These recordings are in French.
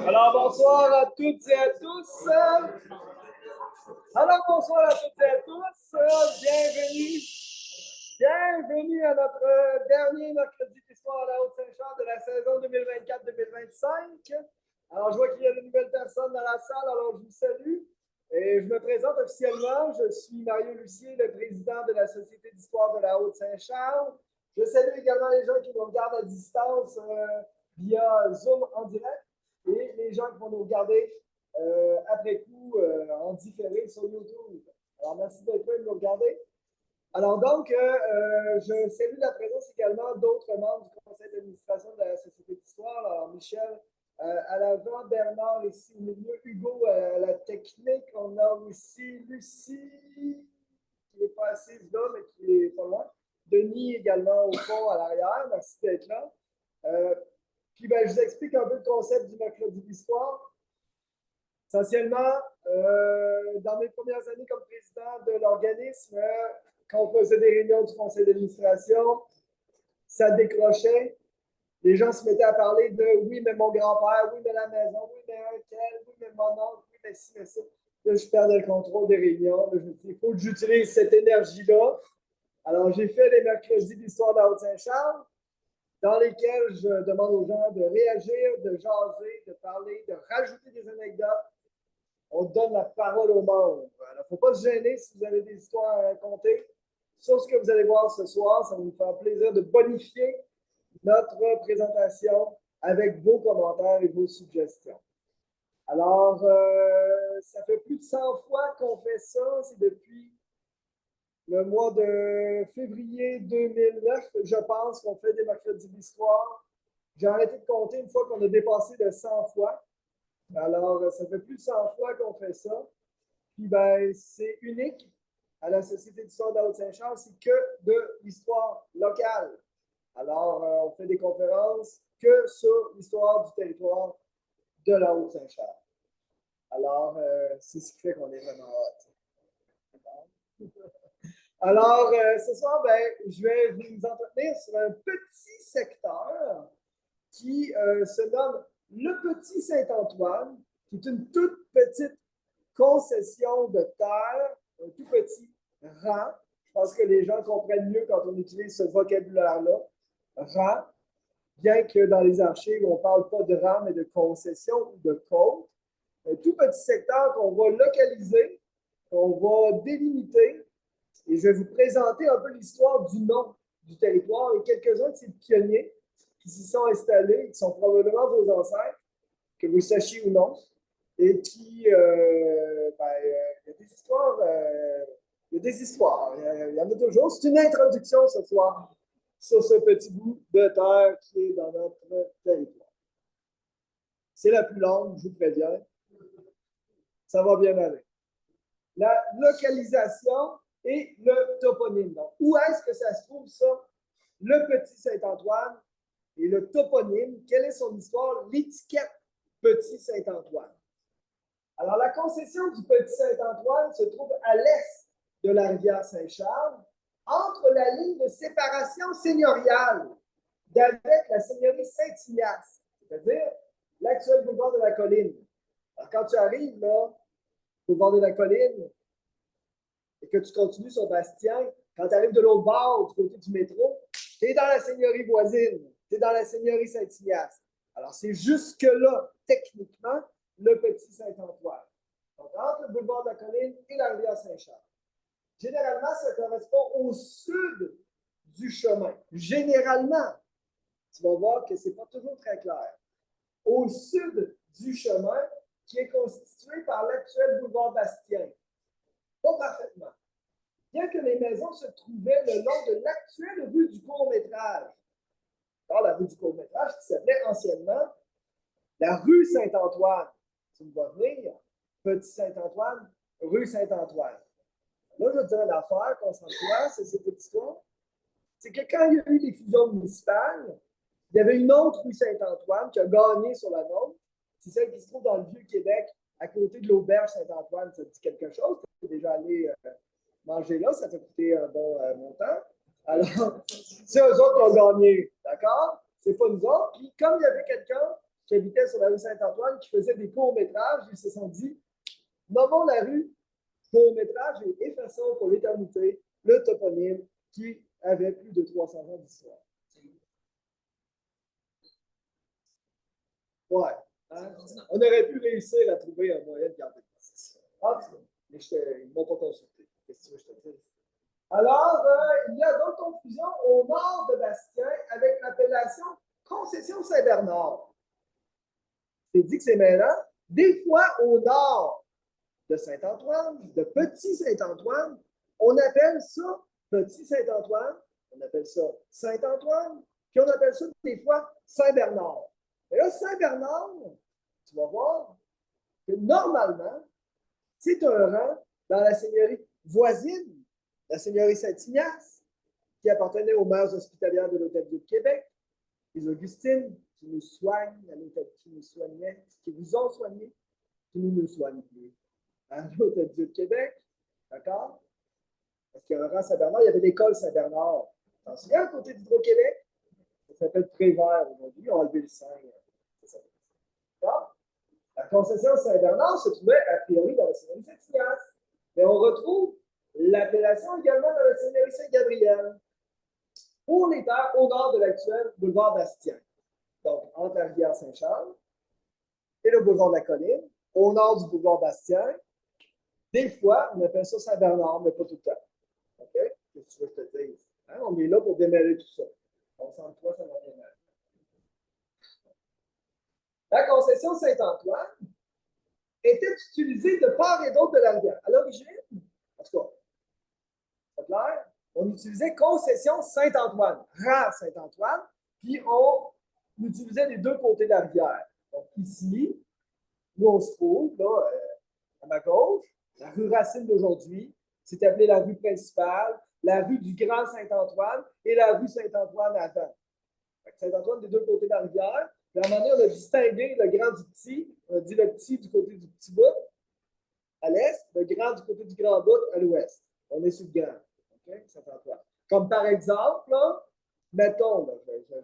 Alors, bonsoir à toutes et à tous. Bonsoir à toutes et à tous. Bienvenue. Bienvenue à notre dernier mercredi d'histoire à la Haute-Saint-Charles de la saison 2024-2025. Alors, je vois qu'il y a de nouvelles personnes dans la salle, alors je vous salue. Et je me présente officiellement. Je suis Mario Lucier, le président de la Société d'histoire de la Haute-Saint-Charles. Je salue également les gens qui nous regardent à distance via Zoom en direct et les gens qui vont nous regarder après coup en différé sur YouTube. Alors, merci d'être là et de nous regarder. Alors donc, je salue la présence également d'autres membres du conseil d'administration de la Société d'histoire. Alors, Michel à l'avant, Bernard ici au milieu, Hugo à la technique. On a aussi Lucie, qui n'est pas assise là, mais qui est pas loin. Denis également au fond, à l'arrière. Merci d'être là. Puis, je vous explique un peu le concept du mercredi d'histoire. Essentiellement, dans mes premières années comme président de l'organisme, quand on faisait des réunions du conseil d'administration, ça décrochait. Les gens se mettaient à parler de oui, mais mon grand-père, oui, mais la maison, oui, mais un tel, oui, mais mon oncle, oui, mais ci, mais ça. Là, je perdais le contrôle des réunions. Là, je me dis, il faut que j'utilise cette énergie-là. Alors, j'ai fait les mercredis d'histoire de la Haute-Saint-Charles, dans lesquels je demande aux gens de réagir, de jaser, de parler, de rajouter des anecdotes. On donne la parole au monde. Il ne faut pas se gêner si vous avez des histoires à raconter. Sur ce que vous allez voir ce soir, ça va nous faire plaisir de bonifier notre présentation avec vos commentaires et vos suggestions. Alors, ça fait plus de 100 fois qu'on fait ça. C'est depuis le mois de février 2009, je pense, qu'on fait des mercredis d'histoire. J'ai arrêté de compter une fois qu'on a dépassé le 100 fois. Alors, ça fait plus de 100 fois qu'on fait ça. Puis, c'est unique à la Société d'histoire de la Haute-Saint-Charles, c'est que de l'histoire locale. Alors, on fait des conférences que sur l'histoire du territoire de la Haute-Saint-Charles. Alors, c'est ce qui fait qu'on est vraiment hot. Alors, ce soir, je vais vous entretenir sur un petit secteur qui se nomme le Petit Saint-Antoine, qui est une toute petite concession de terre, un tout petit rang. Je pense que les gens comprennent mieux quand on utilise ce vocabulaire-là. Rang, bien que dans les archives, on ne parle pas de rang, mais de concession ou de côte. Un tout petit secteur qu'on va localiser, qu'on va délimiter. Et je vais vous présenter un peu l'histoire du nom du territoire et quelques-uns de ces pionniers qui s'y sont installés, qui sont probablement vos ancêtres, que vous sachiez ou non, et qui, il y a des histoires, il y en a toujours. C'est une introduction ce soir sur ce petit bout de terre qui est dans notre territoire. C'est la plus longue, je vous préviens. Ça va bien aller. La localisation et le toponyme. Donc, où est-ce que ça se trouve, ça? Le Petit Saint-Antoine et le toponyme. Quelle est son histoire? L'étiquette Petit Saint-Antoine. Alors, la concession du Petit Saint-Antoine se trouve à l'est de la rivière Saint-Charles, entre la ligne de séparation seigneuriale d'avec la seigneurie Saint-Ignace, c'est-à-dire l'actuel boulevard de la Colline. Alors, quand tu arrives là, boulevard de la Colline, et que tu continues sur Bastien, quand tu arrives de l'autre bord, du côté du métro, tu es dans la seigneurie voisine, tu es dans la seigneurie Saint-Ignace. Alors, c'est jusque-là, techniquement, le Petit Saint-Antoine. Donc, entre le boulevard de la Colline et la rivière Saint-Charles. Généralement, ça correspond au sud du chemin. Généralement, tu vas voir que ce n'est pas toujours très clair. Au sud du chemin, qui est constitué par l'actuel boulevard Bastien. Pas parfaitement. Bien que les maisons se trouvaient le long de l'actuelle rue du Court-Métrage. Alors, la rue du Court-Métrage, qui s'appelait anciennement la rue Saint-Antoine. Tu me vas venir, Petit Saint-Antoine, rue Saint-Antoine. Là, je vais te dire une affaire, concentre-toi, c'est cette histoire. C'est que quand il y a eu les fusions municipales, il y avait une autre rue Saint-Antoine qui a gagné sur la nôtre. C'est celle qui se trouve dans le Vieux-Québec, à côté de l'auberge Saint-Antoine. Ça te dit quelque chose? Tu es déjà allé manger là, ça t'a coûté un bon montant. Alors, c'est eux autres qui ont gagné, d'accord? c'est pas nous autres. Puis, comme il y avait quelqu'un qui habitait sur la rue Saint-Antoine qui faisait des courts-métrages, ils se sont dit, nommons la rue court-métrage et effaçons pour l'éternité le toponyme qui avait plus de 300 ans d'histoire. Ouais. Hein? On aurait pu réussir à trouver un moyen de garder ça. Ah, mais ils ne m'ont pas consulté. Qu'est-ce que tu veux que je te dise? Alors, il y a d'autres confusions au nord de Bastien avec l'appellation Concession Saint-Bernard. C'est dit que c'est mêlant. Des fois, au nord de Saint-Antoine, de Petit Saint-Antoine, on appelle ça Petit Saint-Antoine, on appelle ça Saint-Antoine, puis on appelle ça des fois Saint-Bernard. Et là, Saint-Bernard, tu vas voir que normalement, c'est un rang dans la seigneurie voisine, la seigneurie Saint-Ignace, qui appartenait aux mères hospitalières de l'Hôtel-Dieu de Québec, les Augustines, qui nous soignent, qui nous soignaient, qui vous ont soignés, qui ne nous soignent plus. À l'Hôtel-Dieu de Québec, d'accord? Parce qu'il y a un rang Saint-Bernard, il y avait l'école Saint-Bernard. T'en souviens, à côté d'Hydro-Québec? Ça s'appelle Prévert aujourd'hui, ils ont enlevé le 5. D'accord? La concession Saint-Bernard se trouvait a priori dans la seigneurie Saint-Ignace. Mais on retrouve l'appellation également dans la seigneurie Saint-Gabriel. Pour les terres au nord de l'actuel boulevard Bastien. Donc, entre la rivière Saint-Charles et le boulevard de la Colline, au nord du boulevard Bastien. Des fois, on appelle ça Saint-Bernard, mais pas tout le temps. OK? Qu'est-ce que tu veux que je te dise? Hein? On est là pour démêler tout ça. Concentre-toi, ça va démêler. La concession Saint-Antoine était utilisée de part et d'autre de la rivière. À l'origine, en tout cas, c'est clair, on utilisait concession Saint-Antoine, rang Saint-Antoine, puis on utilisait les deux côtés de la rivière. Donc ici, où on se trouve, là, à ma gauche, la rue Racine d'aujourd'hui, c'est appelé la rue principale, la rue du Grand Saint-Antoine et la rue Saint-Antoine avant. Saint-Antoine des deux côtés de la rivière. Puis à un moment donné, on a distingué le grand du petit. On a dit le petit du côté du petit bout à l'est, le grand du côté du grand bout à l'ouest. On est sur le grand. Okay? Saint-Antoine. Comme par exemple, là, mettons, là,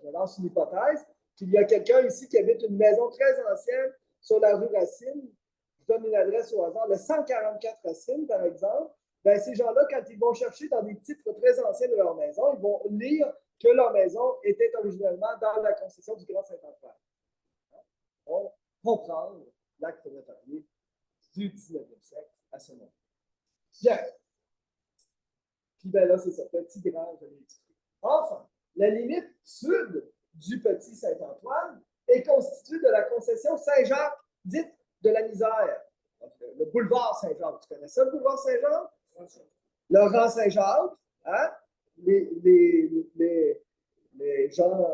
je lance une hypothèse, qu'il y a quelqu'un ici qui habite une maison très ancienne sur la rue Racine. Je donne une adresse au hasard, le 144 Racine, par exemple. Ben, ces gens-là, quand ils vont chercher dans des titres très anciens de leur maison, ils vont lire que leur maison était originellement dans la concession du Grand Saint-Antoine. On comprend l'acte notarié du 19e siècle à ce moment. Bien. Puis ben là, c'est ça, petit grand, je l'ai expliqué. Enfin, la limite sud du Petit Saint-Antoine est constituée de la concession Saint-Jacques, dite de la misère. Donc, le boulevard Saint-Jacques, tu connais ça, le boulevard Saint-Jacques? Le rang Saint-Jacques, hein? Les gens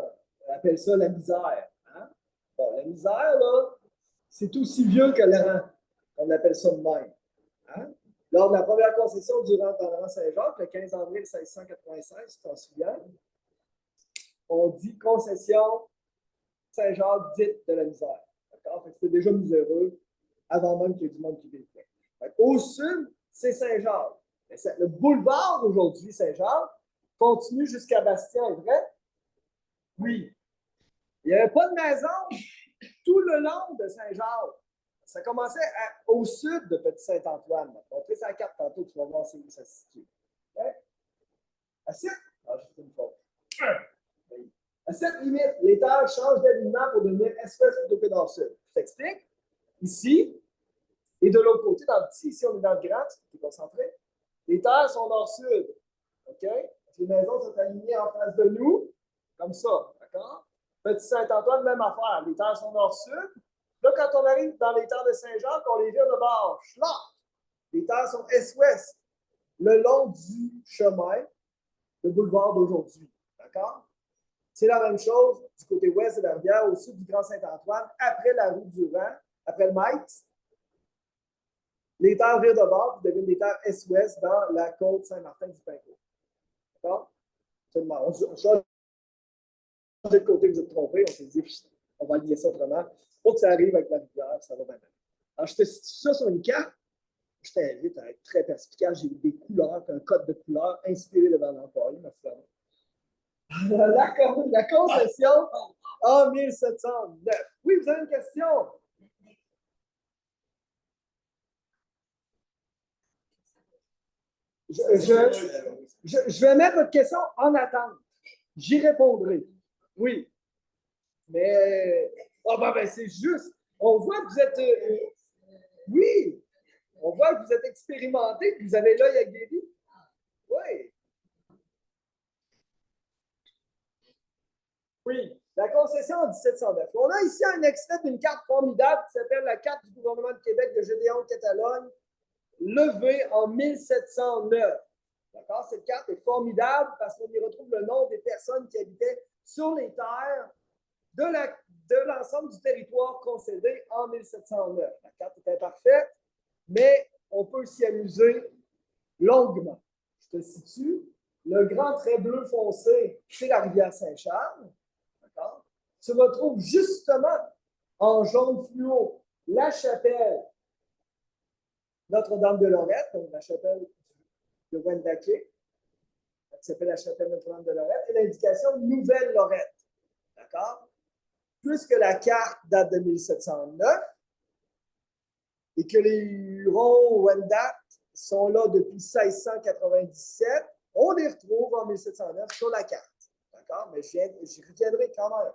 appellent ça la misère. Hein? Bon, la misère, là, c'est aussi vieux que le rang. On appelle ça de même. Hein? Lors de la première concession durant le rang Saint-Jacques, le 15 avril 1696, si tu t'en souviens, on dit concession Saint-Jacques dite de la misère. D'accord? C'était déjà miséreux avant même qu'il y ait du monde qui vivait. Au sud, c'est Saint-Jacques. Le boulevard d'aujourd'hui, Saint-Jacques, continue jusqu'à Bastien, est vrai? Oui. Il n'y avait pas de maison tout le long de Saint-Jacques. Ça commençait au sud de Petit-Saint-Antoine. Je vais montrer sa carte tantôt, tu vas voir où ça se situe. Okay? À cette, j'ai fait une faute. À cette limite, les terres changent d'alignement pour devenir espèce plutôt que dans le sud. Je t'explique. Ici, et de l'autre côté, dans le petit, ici, on est dans le grand, tu es concentré. Les terres sont nord-sud. OK? Les maisons sont alignées en face de nous, comme ça. D'accord? Petit Saint-Antoine, même affaire. Les terres sont nord-sud. Là, quand on arrive dans les terres de Saint-Jacques, on les vire de bord. Schlock! Les terres sont est-ouest, le long du chemin, le boulevard d'aujourd'hui. D'accord? C'est la même chose du côté ouest de la rivière, au sud du Grand Saint-Antoine, après la rue du Rang, après le Maïs. Les terres virent de bord, puis deviennent des terres est-ouest dans la côte Saint-Martin-du-Pincourt. D'accord? Seulement, on change de côté, vous êtes trompé, on s'est dit, on va lier ça autrement. Pour que ça arrive avec la rivière, ça va bien. Alors, je te situe ça sur une carte. Je t'invite à être très perspicace. J'ai des couleurs, un code de couleurs inspiré de Van Lampard, ma femme. La concession en 1709. Oui, vous avez une question? Je vais mettre votre question en attente. J'y répondrai. Oui. Mais c'est juste. On voit que vous êtes. Oui. On voit que vous êtes expérimenté, que vous avez l'œil aguerri. Oui. Oui. La concession en 1709. On a ici un extrait d'une carte formidable qui s'appelle la carte du gouvernement de Québec de Gédéon-Catalogne, levée en 1709. D'accord? Cette carte est formidable parce qu'on y retrouve le nom des personnes qui habitaient sur les terres de l'ensemble du territoire concédé en 1709. La carte est imparfaite, mais on peut s'y amuser longuement. Je te situe. Le grand trait bleu foncé, c'est la rivière Saint-Charles. D'accord? Tu retrouves justement en jaune fluo la chapelle Notre-Dame de Lorette, donc la chapelle de Wendake, qui s'appelle la chapelle Notre-Dame de Lorette, et l'indication Nouvelle-Lorette. D'accord? Puisque la carte date de 1709 et que les Hurons-Wendat sont là depuis 1697, on les retrouve en 1709 sur la carte. D'accord? Mais j'y reviendrai quand même.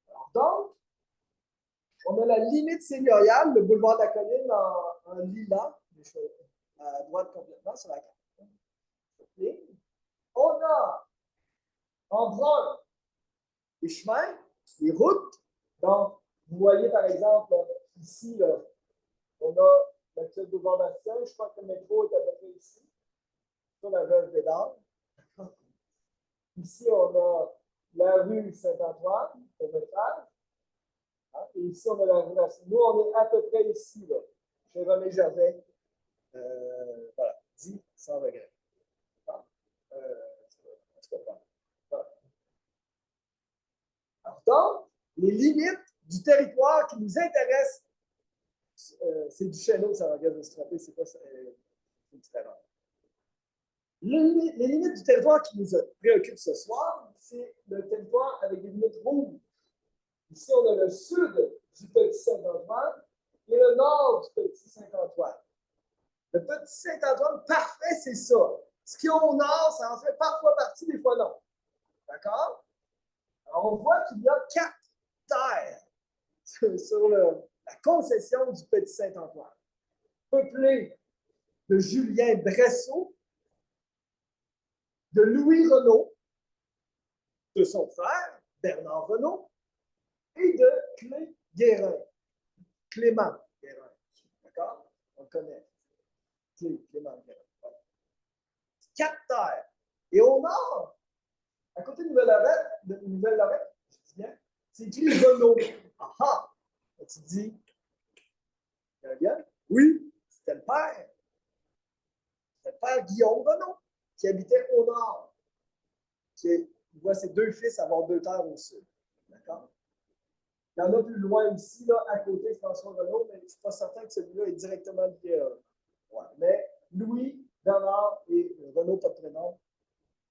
Alors, donc, on a la limite seigneuriale, le boulevard de la Colline en lilas, à droite complètement sur la carte. Okay. On a en brun les chemins, les routes. Donc, vous voyez par exemple ici, là, on a l'actuel boulevard Bastien. Je crois que le métro est à peu près ici, sur la Veuve Bédard. Ici, on a la rue Saint-Antoine, au métrage. Hein? Et ici, on a la rue Racine. Nous, on est à peu près ici, là, chez René Gervais. Voilà, dit sans regret. Hein? Voilà. Alors, donc, les limites du territoire qui nous intéressent, c'est du Chêneau, ça regarde de se tromper, c'est pas c'est différent. Les limites du territoire qui nous préoccupent ce soir, c'est le territoire avec des limites rouges. Ici, on a le sud du Petit Saint-Antoine et le nord du Petit Saint-Antoine. Le Petit Saint-Antoine, parfait, c'est ça. Ce qui est au nord, ça en fait parfois partie, des fois non. D'accord? Alors, on voit qu'il y a 4 terres sur la concession du Petit Saint-Antoine, peuplées de Julien Bressot, de Louis Renault, de son frère, Bernard Renault, et de Clément Guérin. D'accord? On le connaît. Clément Guérin. Voilà. 4 terres. Et au nord, à côté de Nouvelle-Lorette, je dis bien, c'est écrit Renault. Ah! Et tu te dis, bien? Oui, c'était le père. C'était le père Guillaume Renault, qui habitait au nord. Il voit ses 2 fils avoir 2 terres au sud. D'accord? Il y en a plus loin ici, là, à côté de François Renault, mais je ne suis pas certain que celui-là est directement lié à eux. Ouais. Mais Louis, Bernard et Renault, pas de prénom,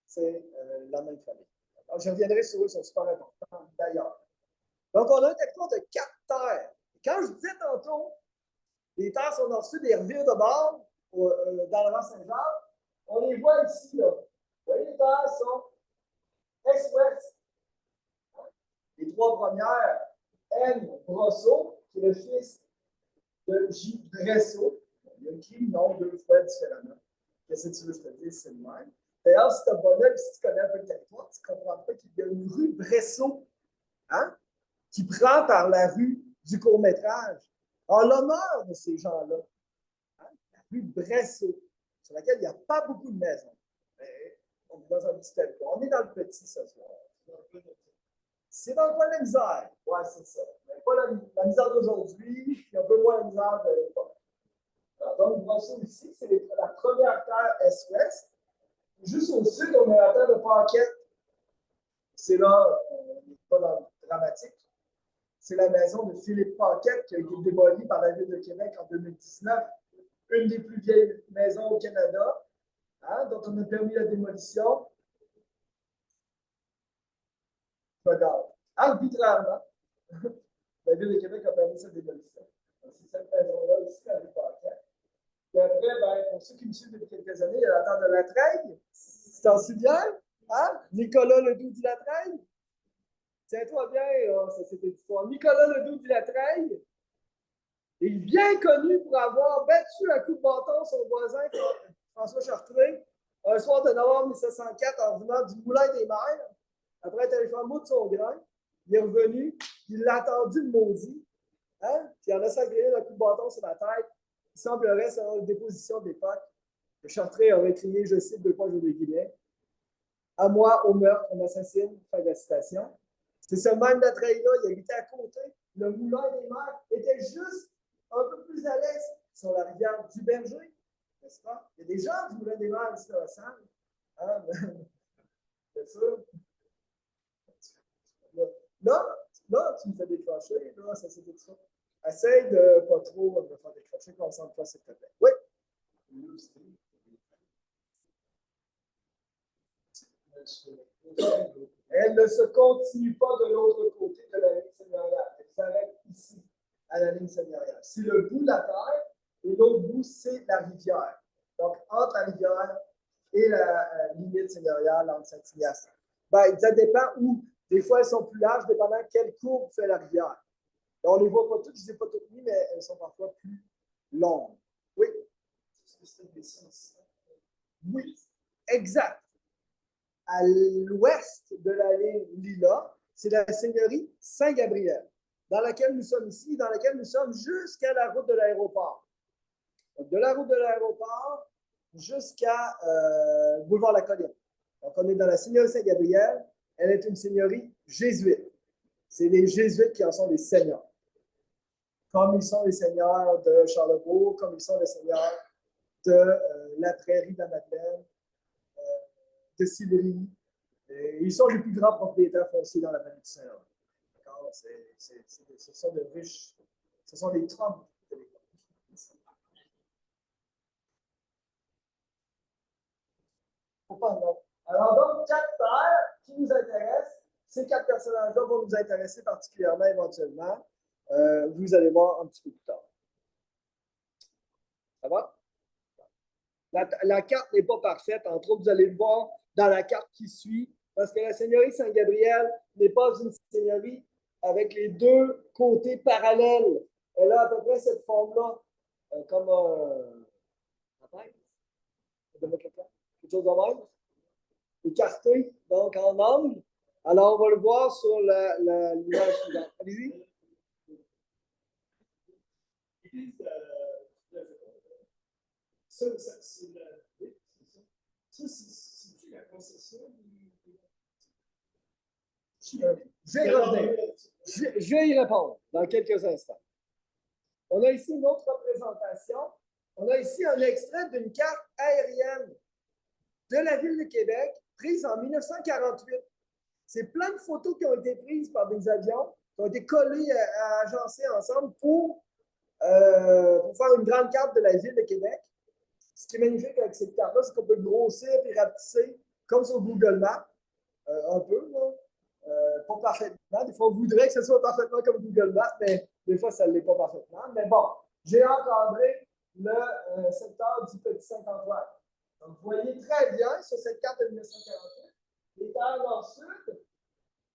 c'est la même famille. Alors, je reviendrai sur eux, ils sont super importants d'ailleurs. Donc, on a un territoire de 4 terres. Quand je disais tantôt, les terres sont nord-sud et revient de bord dans le Saint-Jacques, on les voit ici. Là. Vous voyez, les terres sont est-ouest. Les 3 premières, N. Brosseau, qui est le fils de J. Bressot. Il a écrit le nom 2 fois différemment. Qu'est-ce que tu veux que je te dise? C'est le même. D'ailleurs, si tu as bon œil, si tu connais un peu le territoire, tu comprendras qu'il y a une rue Bressot, hein, qui prend par la rue du court-métrage en l'honneur de ces gens-là. Hein, la rue Bressot, sur laquelle il n'y a pas beaucoup de maisons. Mais on est dans un petit territoire. On est dans le petit ce soir. C'est dans le coin de la misère. Ouais, c'est ça. Mais pas la misère d'aujourd'hui, puis un peu moins la misère de l'époque. Donc, Brosseau ici, c'est la première terre est-ouest. Juste au sud, on a la terre de Paquette. C'est là, on n'est pas dans le dramatique. C'est la maison de Philippe Paquette qui a été démolie par la Ville de Québec en 2019. Une des plus vieilles maisons au Canada, hein, dont on a permis la démolition. regarde. Arbitrairement, la Ville de Québec a permis cette démolition. C'est cette raison-là ici, la rue Paquette. Et après, ben, pour ceux qui me suivent depuis quelques années, il y a la terre de la Treille. Tu t'en souviens? Hein? Nicolas Ledoux du Latreille. Tiens-toi bien, ça c'était l'histoire. Nicolas Ledoux du Latreille est bien connu pour avoir battu à coup de bâton son voisin François Chartré un soir de novembre 1704 en venant du Moulin des Mers. Après être allé faire moudre son grain, il est revenu, il l'a attendu le maudit, hein? Puis il en a sacré un coup de bâton sur la tête. Il semblerait, selon les dépositions d'époque, que Chartré aurait crié, je cite, deux fois je les guillemets, à moi, au meurtre, on m'assassine, fin de la citation. C'est ce même Latreille-là, il habitait à côté. Le Moulin des Mers était juste un peu plus à l'est, sur la rivière du Berger, n'est-ce pas? Il y a des gens du Moulin des Mers ici dans la salle. Hein? C'est sûr. Là, tu me fais décrocher, là, ça c'est tout ça. Essaye de pas trop me faire décrocher, concentre-toi, s'il te plaît. Oui? Elle ne se continue pas de l'autre côté de la ligne seigneuriale. Elle s'arrête ici, à la ligne seigneuriale. C'est le bout de la terre et l'autre bout, c'est la rivière. Donc, entre la rivière et la limite seigneuriale entre Saint-Ignace. Ben, ça dépend où. Des fois, elles sont plus larges, dépendant quelle courbe fait la rivière. On ne les voit pas toutes, je ne les ai pas toutes mises, mais elles sont parfois plus longues. Oui? Oui, exact. À l'ouest de la ligne Lila, c'est la seigneurie Saint-Gabriel, dans laquelle nous sommes ici, dans laquelle nous sommes jusqu'à la route de l'aéroport. De la route de l'aéroport jusqu'à Boulevard La Colline. Donc, on est dans la seigneurie Saint-Gabriel. Elle est une seigneurie jésuite. C'est les jésuites qui en sont les seigneurs. Comme ils sont les seigneurs de Charlebourg, comme ils sont les seigneurs de la Prairie de la Madeleine, de Sillery. Ils sont les plus grands propriétaires fonciers dans la vallée du Saint-Laurent. Ce sont de riches, ce sont les Trump de l'époque. Alors donc, 4 terres qui nous intéressent. Ces 4 personnages-là vont nous intéresser particulièrement éventuellement. Vous allez voir un petit peu plus tard. Ça va? La carte n'est pas parfaite. Entre autres, vous allez le voir dans la carte qui suit, parce que la seigneurie Saint-Gabriel n'est pas une seigneurie avec les deux côtés parallèles. Elle a à peu près cette forme-là, comme un... quelque chose de même. Écarté, donc en angle. Alors, on va le voir sur l'image suivante. Allez-y. C'est la concession. Je vais y répondre dans quelques instants. On a ici une autre représentation. On a ici un extrait d'une carte aérienne de la ville de Québec, prise en 1948. C'est plein de photos qui ont été prises par des avions, qui ont été collées, agencées ensemble pour faire une grande carte de la ville de Québec. Ce qui est magnifique avec cette carte-là, c'est qu'on peut grossir et rapetisser comme sur Google Maps, un peu, là. Pas parfaitement. Des fois, on voudrait que ce soit parfaitement comme Google Maps, mais des fois, ça ne l'est pas parfaitement. Mais bon, j'ai encadré le secteur du Petit Saint-Antoine. Donc, vous voyez très bien sur cette carte de 1948, les terres nord-sud,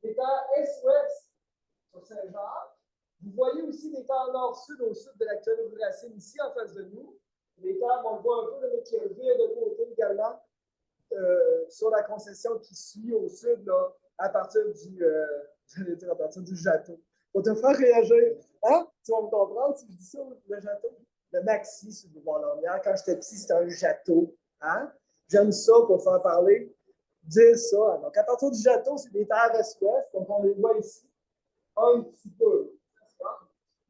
les terres est-ouest sur Saint-Jacques. Vous voyez aussi les terres nord-sud au sud de l'actuelle Racine, ici en face de nous. Les terres, on le voit un peu, qui revirent de côté également sur la concession qui suit au sud, là, à partir du Jâteau. Pour te faire réagir, hein? Tu vas me comprendre si je dis ça, le Jâteau? Le Maxi sur le boulevard Lormière. Quand j'étais petit, c'était un Jâteau. Hein? J'aime ça pour faire parler, dire ça. Donc, à partir du Jâteau, c'est des terres est-ouest, donc on les voit ici un petit peu.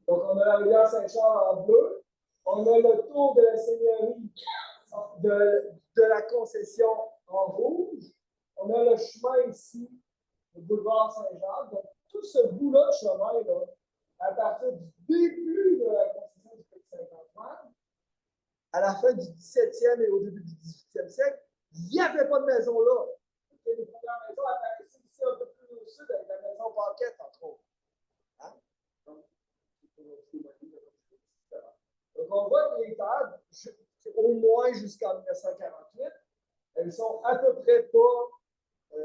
Donc, on a la rivière Saint-Charles en bleu. On a le tour de la seigneurie de la concession en rouge. On a le chemin ici, le boulevard Saint-Jacques. Donc, tout ce bout-là de chemin, là, à partir du début de la concession du Petit Saint-Antoine, à la fin du 17e et au début du 18e siècle, il n'y avait pas de maison là. Les premières maisons apparaissaient ici un peu plus au sud avec la maison banquette, entre autres. Hein? Donc, on voit que les terres, au moins jusqu'en 1948, elles sont à peu près pas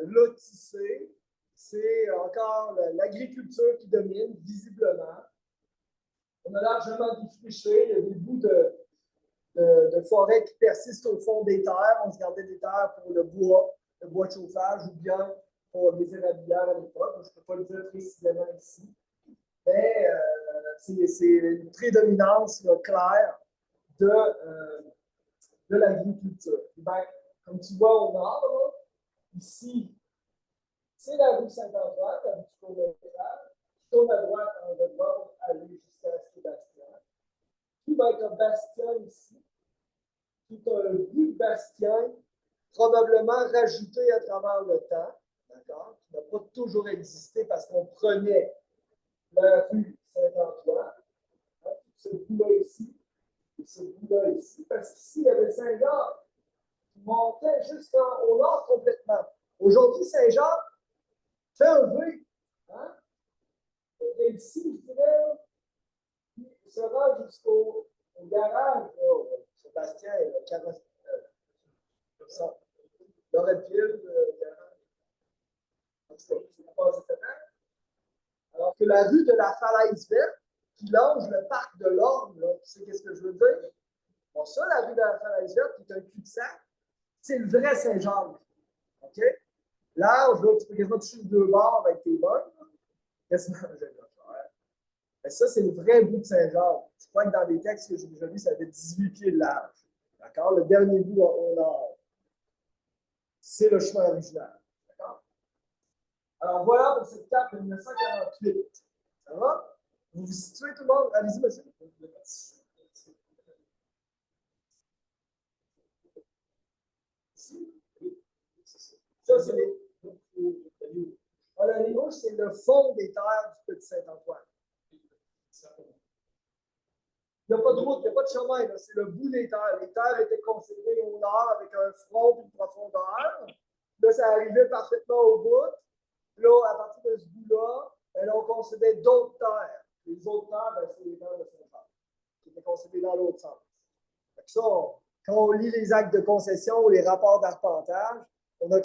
lotissées. C'est encore l'agriculture qui domine, visiblement. On a largement défriché. Il y a des bouts de forêt qui persistent au fond des terres. On se gardait des terres pour le bois de chauffage ou bien pour les érablières à l'époque. Je ne peux pas le dire précisément ici. Mais c'est une prédominance claire de l'agriculture. Comme tu vois au nord, là, ici, c'est la rue Saint-Antoine, la rue du Cours-de-Métal, qui tourne à droite en droit pour aller jusqu'à Sébastien. Qui va être un bastion ici, qui est un bout de bastion probablement rajouté à travers le temps, d'accord, qui n'a pas toujours existé parce qu'on prenait la rue Saint-Antoine, hein, ce bout-là ici, et ce bout-là ici, parce qu'ici, il y avait Saint-Jacques qui montait jusqu'au nord complètement. Aujourd'hui, Saint-Jacques fait un V, hein? Et ici, je dirais, il se rend jusqu'au garage, là, Sébastien, le carrosse, Laurel-Pile, garage. En tout cas, c'est pas exactement. Alors que la rue de la Falaise Verte, qui longe le parc de l'Orme, tu sais qu'est-ce que je veux dire? Bon, ça, la rue de la Falaise Verte, qui est un cul-de-sac, c'est le vrai Saint-Jacques. OK? Là, tu peux quasiment toucher les deux bords avec tes bonnes. Quasiment, mais ça, c'est le vrai bout de Saint-Jacques. Je crois que dans les textes que j'ai déjà vus, ça fait 18 pieds de large. D'accord? Le dernier bout au nord. C'est le chemin original. D'accord? Alors voilà pour cette carte de 1948. Ça va? Vous vous situez tout le monde? Allez-y, monsieur. Ça, c'est les. La ligne rouge, c'est le fond des terres du Petit Saint-Antoine. Il n'y a pas de route, il n'y a pas de chemin, c'est le bout des terres. Les terres étaient conservées au nord avec un front et une profondeur. Là, ça arrivait parfaitement au bout. Là, à partir de ce bout-là, on concédait d'autres terres. Les autres terres, c'est les terres de Saint-Jacques, qui étaient concédées dans l'autre sens. Ça, quand on lit les actes de concession ou les rapports d'arpentage, on a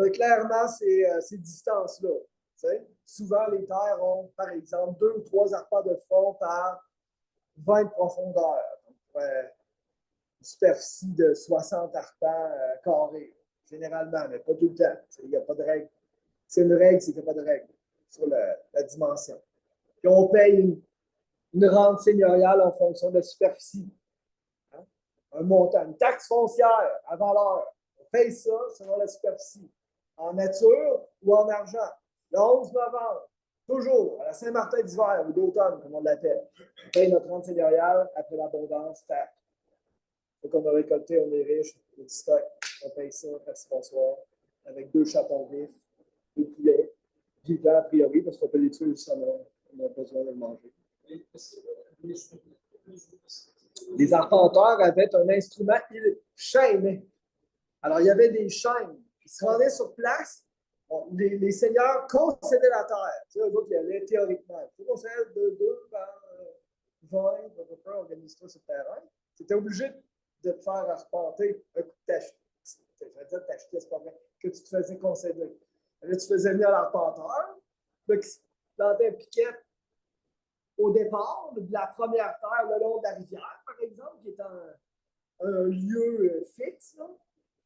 clairement ces distances-là. Souvent, les terres ont, par exemple, 2 ou 3 arpents de front par 20 de profondeur. Donc, une superficie de 60 arpents carrés, généralement, mais pas tout le temps. Il n'y a pas de règle. C'est une règle, c'est qu'il n'y a pas de règle sur la dimension. Puis on paye une rente seigneuriale en fonction de la superficie. Hein? Un montant, une taxe foncière à valeur. On paye ça selon la superficie. En nature ou en argent. Le 11 novembre, toujours, à la Saint-Martin d'hiver ou d'automne, comme on l'appelle, on paye notre rente seigneuriale après l'abondance, tac. Donc, on a récolté, on est riche, on a du stock, on paye ça, merci, bonsoir, avec 2 chatons vifs, 2 poulets, vivants a priori, parce qu'on peut les tuer aussi, on a besoin de le manger. Les arpenteurs avaient un instrument, ils chaînaient. Alors, il y avait des chaînes. Ils se rendaient sur place. Bon, les seigneurs concédaient la terre. Tu sais, eux autres, ils allaient théoriquement. Il faut concéder de 2 par 20, à peu près, organise-toi sur le terrain. Tu étais obligé de te faire arpenter un coup de t'acheter. Je vais dire t'acheter, c'est pas vrai. Que tu te faisais concéder. Là, tu faisais venir l'arpenteur. Là, qui plantait un piquet au départ de la première terre le long de la rivière, par exemple, qui est un lieu fixe. Là.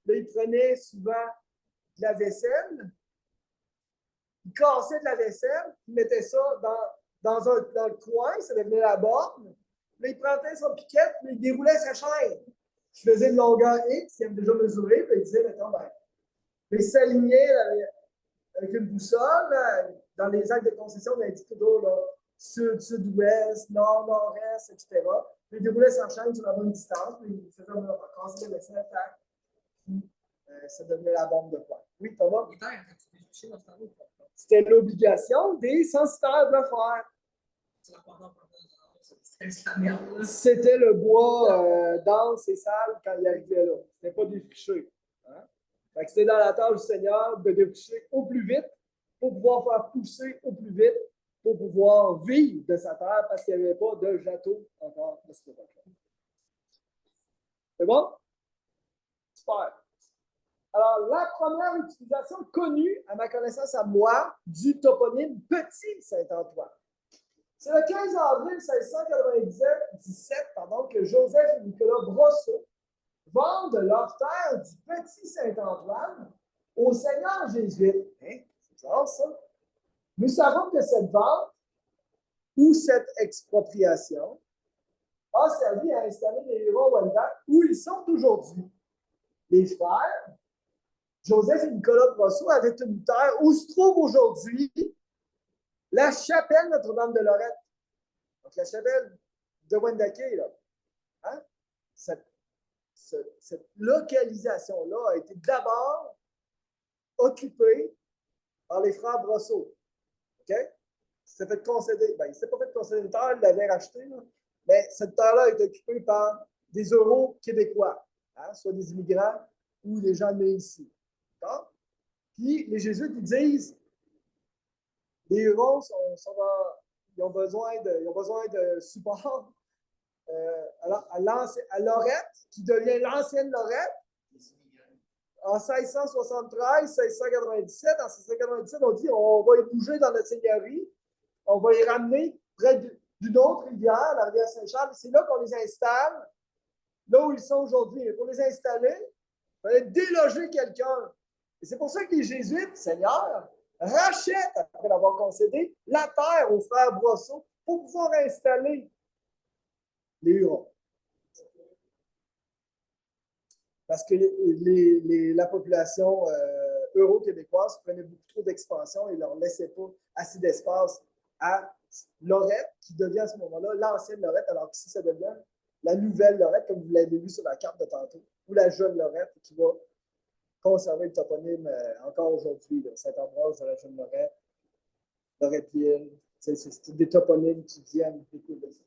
Là, il prenait souvent de la vaisselle, il cassait de la vaisselle, il mettait ça dans le coin, ça devenait la borne. Là, il prenait son piquet, puis il déroulait sa chaîne. Je faisais une longueur X, il avait déjà mesuré, puis il disait, mettons, il s'alignait avec une boussole. Là, dans les actes de concession, on indique toujours là, sud, sud-ouest, nord, nord-est, etc. Puis il déroulait sa chaîne sur la bonne distance, puis il faisait casser la vaisselle, puis ça devenait la bombe de poing. Oui, Thomas? C'était l'obligation des censitaires de le faire. C'était le bois dense et sale quand il arrivait là. C'était pas défriché. Hein? Fait que c'était dans la tâche du Seigneur de défricher au plus vite pour pouvoir faire pousser au plus vite, pour pouvoir vivre de sa terre parce qu'il n'y avait pas de gâteau encore de cette époque-là. C'est bon? Super. Alors, la première utilisation connue, à ma connaissance à moi, du toponyme Petit Saint-Antoine. C'est le 15 avril 1697 que Joseph et Nicolas Brosseau vendent leur terre du Petit Saint-Antoine au seigneur jésuite. Hein? C'est bizarre, ça. Nous savons que cette vente ou cette expropriation a servi à installer les Huron-Wendat où ils sont aujourd'hui. Les frères, Joseph et Nicolas Brosseau, avaient une terre où se trouve aujourd'hui la chapelle Notre-Dame de Lorette. Donc, la chapelle de Wendake, là. Hein? Cette localisation-là a été d'abord occupée par les frères Brosseau. OK? Il s'est fait concéder. Ben, il ne s'est pas fait concéder une terre, il l'avait rachetée, là. Mais cette terre-là est occupée par des euros québécois, hein? Soit des immigrants ou des gens nés ici. D'accord? Puis les Jésuites, ils disent les Hurons ils ont besoin de support à Lorette, qui devient l'ancienne Lorette, en 1673, 1697. En 1697, on dit on va y bouger dans notre seigneurie, on va y ramener près d'une autre rivière, la rivière Saint-Charles. C'est là qu'on les installe, là où ils sont aujourd'hui. Et pour les installer, il fallait déloger quelqu'un. Et c'est pour ça que les Jésuites, Seigneur, rachètent, après l'avoir concédé, la terre aux frères Brosseau pour pouvoir installer les Hurons. Parce que la population euro-québécoise prenait beaucoup trop d'expansion et ne leur laissait pas assez d'espace à Lorette, qui devient à ce moment-là l'ancienne Lorette, alors qu'ici, ça devient la nouvelle Lorette, comme vous l'avez vu sur la carte de tantôt, ou la jeune Lorette, qui va conserver le toponyme encore aujourd'hui. Saint-Ambroise de la jeune Lorette, Lorette-Ville, c'est des toponymes qui viennent découle de ça.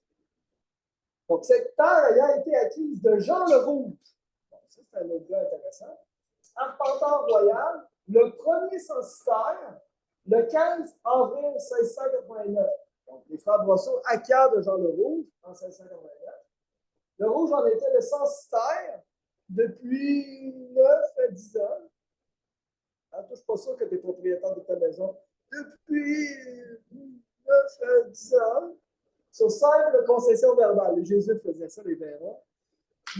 Donc, cette terre ayant été acquise de Jean le Rouge, ça, c'est un autre gars intéressant. Arpenteur royal, le premier censitaire, le 15 avril 1689. Donc, les frères Brosseau acquièrent de Jean le Rouge en 1689. Le Rouge en était le censitaire depuis 9 à 10 ans. Hein, toi, je ne suis pas sûr que tu es propriétaire de ta maison. Depuis 9 à 10 ans, sur simple concession verbale. Les Jésuites faisaient ça, les Vérons.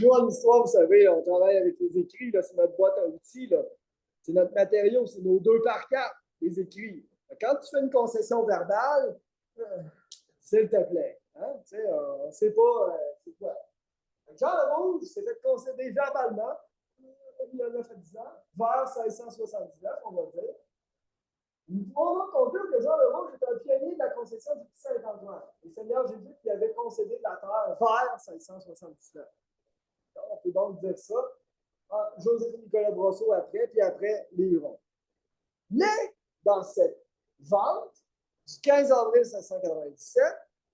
Nous, en histoire, vous savez, on travaille avec les écrits, c'est notre boîte à outils, c'est notre matériau, c'est nos 2 par 4, les écrits. Quand tu fais une concession verbale, s'il te plaît, hein, on ne sait pas c'est quoi. Jean le Rouge s'est fait concéder verbalement, il y a 9 à 10 ans, vers 1679, on va dire. Nous pouvons donc conclure que Jean le Rouge est un pionnier de la concession du Petit Saint-Antoine. Le Seigneur Jésus qui avait concédé la terre vers 1679. On peut donc dire ça. Joseph et Nicolas Brosseau après, puis après les Hurons. Mais dans cette vente du 15 avril 1697,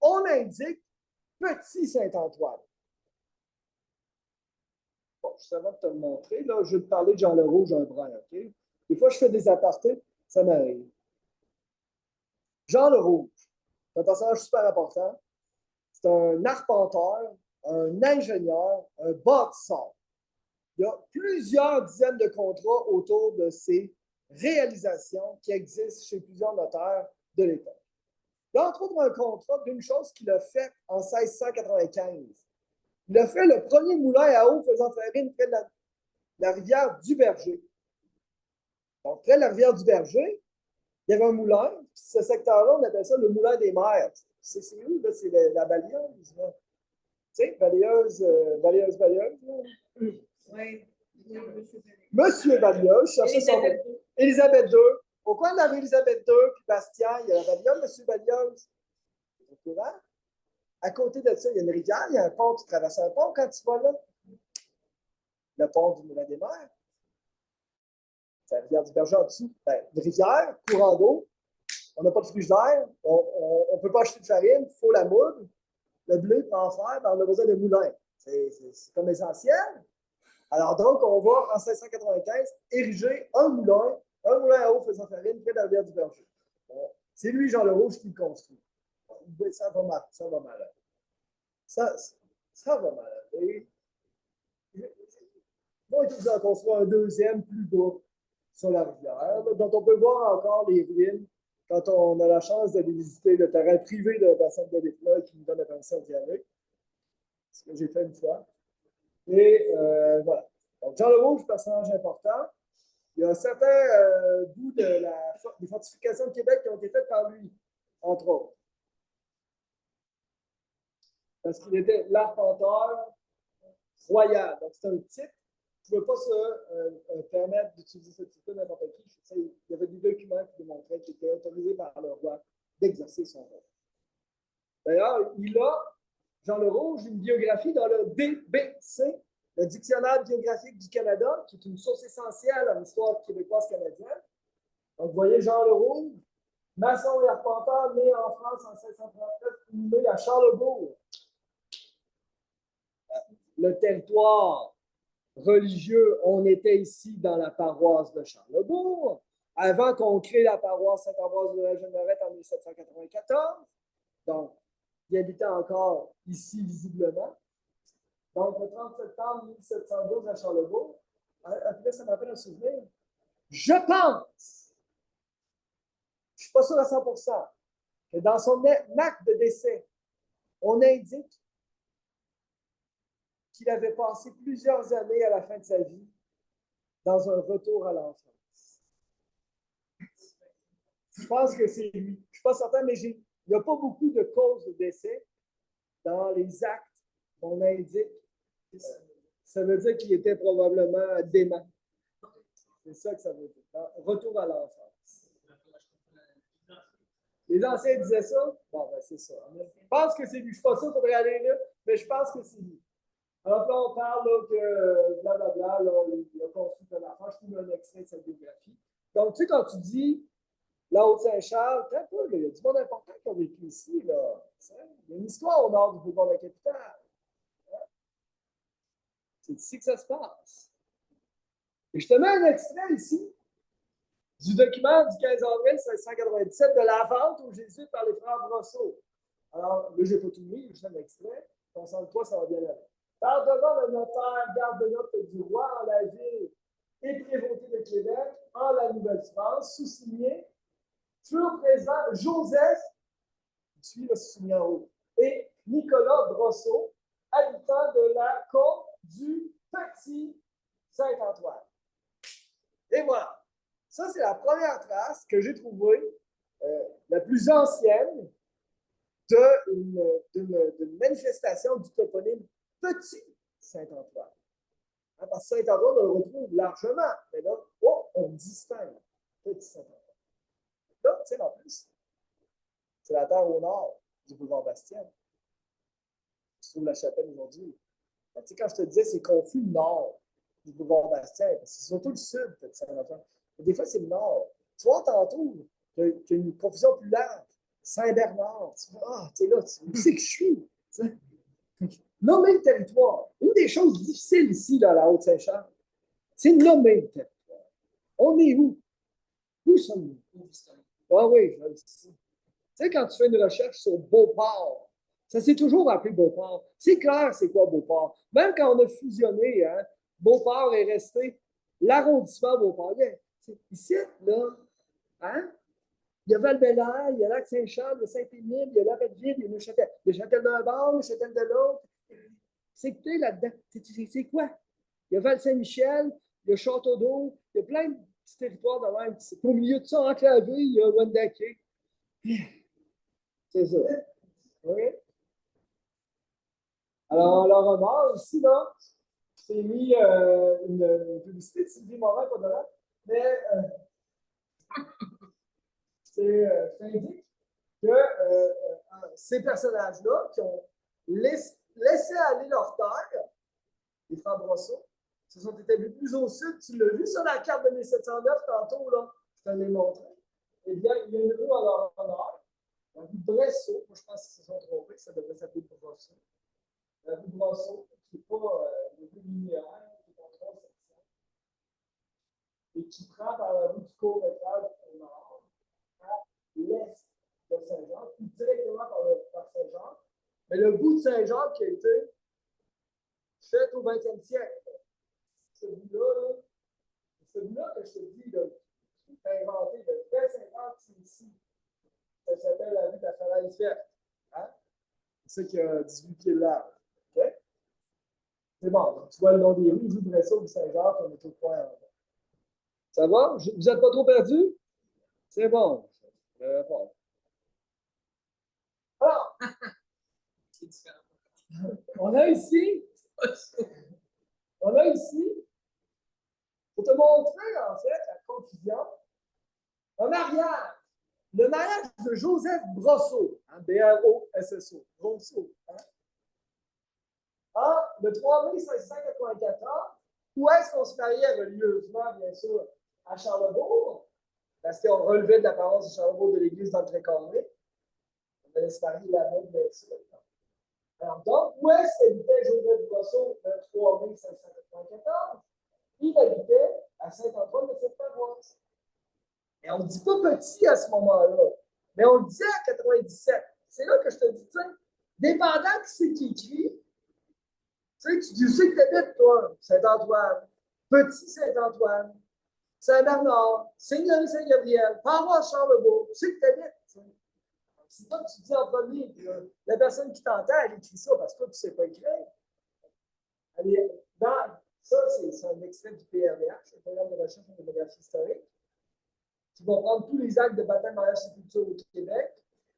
on indique Petit Saint-Antoine. Bon, juste avant de te le montrer, là, je vais te parler de Jean le Rouge un brin, OK? Des fois, je fais des apartés, ça m'arrive. Jean le Rouge, c'est un personnage super important. C'est un arpenteur, un ingénieur, un bâtisseur. Il y a plusieurs dizaines de contrats autour de ces réalisations qui existent chez plusieurs notaires de l'époque. Il y a entre autres un contrat d'une chose qu'il a fait en 1695. Il a fait le premier moulin à eau faisant farine près de la rivière du Berger. Donc, près de la rivière du Berger, il y avait un moulin. Ce secteur-là, on appelle ça le moulin des mers. C'est où? C'est la balayeuse. Tu sais, balayeuse. Oui. Monsieur Balliol, je cherchais son nom. Élisabeth II. Au coin de la rue Élisabeth II, puis Bastien, il y a la Balliol, Monsieur Balliol. Au courant? À côté de ça, il y a une rivière, il y a un pont, tu traverses un pont quand tu vas là. Le pont du Moulin des Mers. C'est la rivière du Berger en dessous. Ben, une rivière, courant d'eau. On n'a pas de frigidaire, on ne peut pas acheter de farine, il faut la moudre. Le blé prend fer, ben on a besoin de moulin. C'est comme essentiel. Alors donc, on va, en 1695, ériger un moulin Un moulin à eau faisant farine près de la rivière du Berger. Bon, c'est lui, Jean Le Rouge, qui le construit. Ça va mal, ça va mal. Ça va mal. Et moi, il faut en construire un deuxième plus bas sur la rivière, dont on peut voir encore les ruines quand on a la chance d'aller visiter le terrain privé de la bassin de l'État qui nous donne la permission d'y aller. Ce que j'ai fait une fois. Et voilà. Donc, Jean Le Rouge, personnage important. Il y a un certain bout des fortifications de Québec qui ont été faites par lui, entre autres. Parce qu'il était l'arpenteur royal. Donc, c'est un titre. Il ne pouvait pas se permettre d'utiliser ce titre n'importe qui. Il y avait des documents qui démontraient qu'il était autorisé par le roi d'exercer son rôle. D'ailleurs, il a, Jean Le Rouge, une biographie dans le DBC, le Dictionnaire biographique du Canada, qui est une source essentielle en histoire québécoise canadienne. Donc, vous voyez Jean Le Rouge, maçon et arpenteur, né en France en 1639, né à Charlebourg. Le territoire religieux, on était ici dans la paroisse de Charlebourg, avant qu'on crée la paroisse Sainte-Ambroise de la Jeunnerette en 1794. Donc, il habitait encore ici, visiblement. Donc, le 30 septembre 1712 à Charlebourg. Là, ça me rappelle un souvenir. Je pense, je ne suis pas sûr à 100%, que dans son acte de décès, on indique qu'il avait passé plusieurs années à la fin de sa vie dans un retour à l'enfance. Je pense que c'est lui. Je ne suis pas certain, mais il n'y a pas beaucoup de causes de décès dans les actes qu'on indique. Ça veut dire qu'il était probablement dément. C'est ça que ça veut dire. Retour à l'enfance. Les anciens disaient ça? Bon, ben c'est ça. Je pense que c'est lui. Je ne suis pas sûr, il faudrait aller là, mais je pense que c'est lui. Alors là, on parle là, que blablabla, là, il a construit un enfant. Je trouve un extrait de sa biographie. Donc, tu sais, quand tu dis la Haute-Saint-Charles, il y a du monde important qui a vécu ici. Là. Il y a une histoire au nord du boulevard de la capitale. C'est ici que ça se passe. Et je te mets un extrait ici du document du 15 avril 1697 de la vente aux Jésuites par les frères Brosseau. Alors, là, je n'ai pas tout mis, juste un extrait. Concentre-toi, ça va bien aller. Par devant le notaire garde-note du roi en la ville et prévôté de Québec, en la Nouvelle-France, sous-signé, furent présents Joseph, je suis le sous-signé en haut, et Nicolas Brosseau, habitants de la côte du Petit Saint-Antoine. Et voilà. Ça, c'est la première trace que j'ai trouvée, la plus ancienne, d'une manifestation du toponyme Petit Saint-Antoine. Hein, parce que Saint-Antoine, on le retrouve largement. Mais là, on distingue Petit Saint-Antoine. Là, tu sais, en plus, c'est la terre au nord du boulevard Bastien. Tu trouves la chapelle aujourd'hui. Tu sais, quand je te disais, c'est confus le nord du boulevard Bastien, c'est surtout le sud, Petit Saint-Antoine. Des fois, c'est le nord. Tu vois, tantôt, qu'il y a une confusion plus large. Saint-Bernard. Tu vois, tu es là, où c'est que je suis? Nommer le territoire. Une des choses difficiles ici, là, à la Haute-Saint-Charles, c'est de nommer le territoire. On est où? Où sommes-nous? Ah oui, je le sais. Tu sais, quand tu fais une recherche sur Beauport, ça s'est toujours appelé Beauport. C'est clair, c'est quoi Beauport? Même quand on a fusionné, hein, Beauport est resté l'arrondissement Beauport. Ici, là, hein? Il y a Val-Bélair, il y a Lac-Saint-Charles, il y a Saint-Émile, il y a Loretteville, il y a Neuchâtel. Neuchâtel d'un bord, Neuchâtel de l'autre. C'est que tu es là-dedans. C'est quoi? Il y a Val-Saint-Michel, il y a Château-d'Eau, il y a plein de petits territoires de même. Au milieu de ça, enclavé, il y a Wendake. C'est ça. Oui. Alors, en leur honneur, ici, là, j'ai mis une publicité de Sylvie Morin, pas de là, mais ça indique que ces personnages-là qui ont laissé aller leur terre, les frères Brosseau, se sont établis plus au sud. Tu l'as vu sur la carte de 1709 tantôt, là, je te l'ai montré. Eh bien, il y a une rue en leur honneur, la rue Brosseau. Moi, je pense qu'ils se sont trompés, ça devrait s'appeler Brosseau. La rue Brosseau, qui n'est pas une rue linéaire, qui est en 3 sections, et et qui prend par la route du court-métrage au nord, à l'est de Saint-Jean, puis directement par Saint-Jean. Mais le bout de Saint-Jean qui a été fait au 20e siècle. Ce bout-là que je te dis, qui est inventé dès 50 ici, ça s'appelle la rue de la Falaise verte. Hein? C'est ça qui a 18 pieds de large. Okay? C'est bon. Donc, tu vois le nom des rues, rue Bressault ou Saint-Jacques, on est au point en bas. Ça va? Vous n'êtes pas trop perdu? C'est bon. Alors, on a ici, pour te montrer en fait la confusion, un mariage. Le mariage de Joseph Brosseau, hein, B-R-O-S-S-O, Brosseau, hein, le 3 mai 1694, où est-ce qu'on se mariait religieusement, bien sûr, à Charlebourg, parce qu'on relevait de l'apparence de Charlebourg de l'église dans le Trécarré. On allait se marier là-bas, bien sûr. Alors, donc, où est-ce qu'habitait Joseph Brosseau le 3 mai 1694? Il habitait à Saint-Antoine de cette paroisse. Et on ne dit pas petit à ce moment-là, mais on le disait à 97. C'est là que je te dis, tu sais, dépendant de ce qui écrit, tu sais que tu habites, toi, Saint-Antoine, Petit Saint-Antoine, Saint-Bernard, Seigneurie Saint-Gabriel, paroisse Charlebourg, tu sais que tu habites. C'est pas que tu dis en premier, puis, la personne qui t'entend, elle écrit ça parce que toi, tu ne sais pas écrire. Ça, c'est un extrait du PRDH, le programme de recherche en démographie historique, qui va prendre tous les actes de baptême, mariage, sépulture au Québec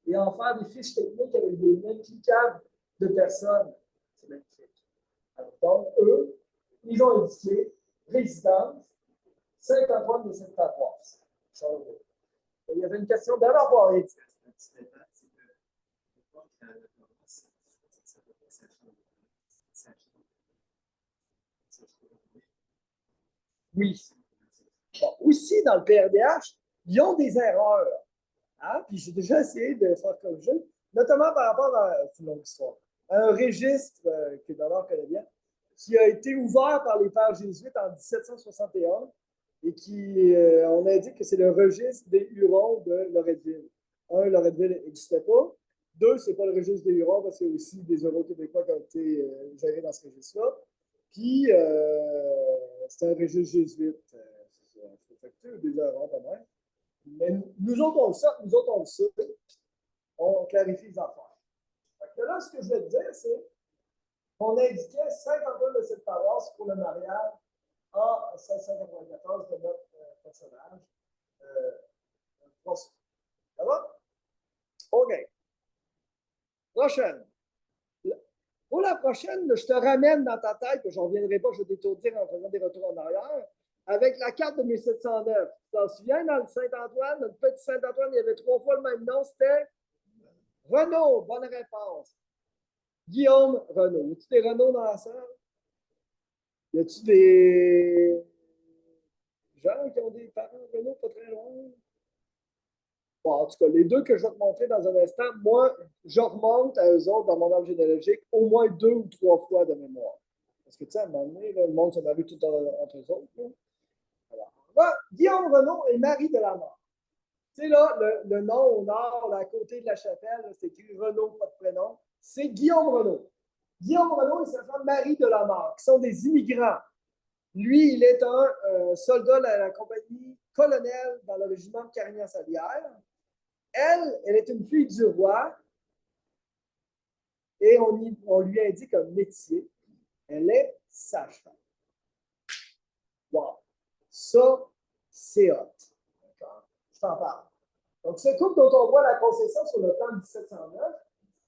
et en faire des fiches techniques avec des liens cliquables de personnes. C'est magnifique. Alors, donc, eux, ils ont indiqué résidence Saint-Antoine de cette paroisse. Il y avait une question d'abord pour aller. Oui. Bon, aussi, dans le PRDH, ils ont des erreurs. Hein? Puis j'ai déjà essayé de faire corriger, notamment par rapport à une longue histoire, à un registre que Bernard connaît bien, qui a été ouvert par les pères jésuites en 1761 et qui, on a dit que c'est le registre des Hurons de Loretteville. Un, Loretteville n'existait pas. Deux, c'est pas le registre des Hurons parce qu'il y a aussi des Euro-Québécois qui ont été gérés dans ce registre-là. Puis, c'est un registre jésuite. C'est des erreurs de même. Mais nous autres, on le sait, on clarifie les affaires. Donc là, ce que je vais te dire, c'est qu'on indiquait 50 de cette paroisse pour le mariage en 1694 de notre personnage. Ça va? OK. Prochaine. Pour la prochaine, je te ramène dans ta tête, que je ne reviendrai pas, je vais t'étourdir en faisant des retours en arrière, avec la carte de 1709. Tu t'en souviens, dans le Saint-Antoine, notre petit Saint-Antoine, il y avait 3 fois le même nom, c'était Renaud. Bonne réponse. Guillaume Renaud. Y a-tu des Renaud dans la salle? Y a-tu des gens qui ont des parents Renaud pas très loin? Bon, en tout cas, les deux que je vais te montrer dans un instant, moi, je remonte à eux autres dans mon arbre généalogique au moins 2 ou 3 fois de mémoire. Parce que, tu sais, à un moment donné, là, le monde se marie tout entre eux autres. Alors, là, Guillaume Renaud est Marie de la Mort. Tu sais, là, le nom au nord, là, à côté de la chapelle, c'est écrit Renaud, pas de prénom. C'est Guillaume Renaud. Guillaume Renaud et sa femme Marie de la Mort, qui sont des immigrants. Lui, il est un soldat de la compagnie colonel dans le régiment de Carignan-Salière. Elle est une fille du roi et on lui indique un métier. Elle est sage-femme. Wow! Ça, c'est hot. D'accord? Je t'en parle. Donc, ce couple dont on voit la concession sur le plan 1709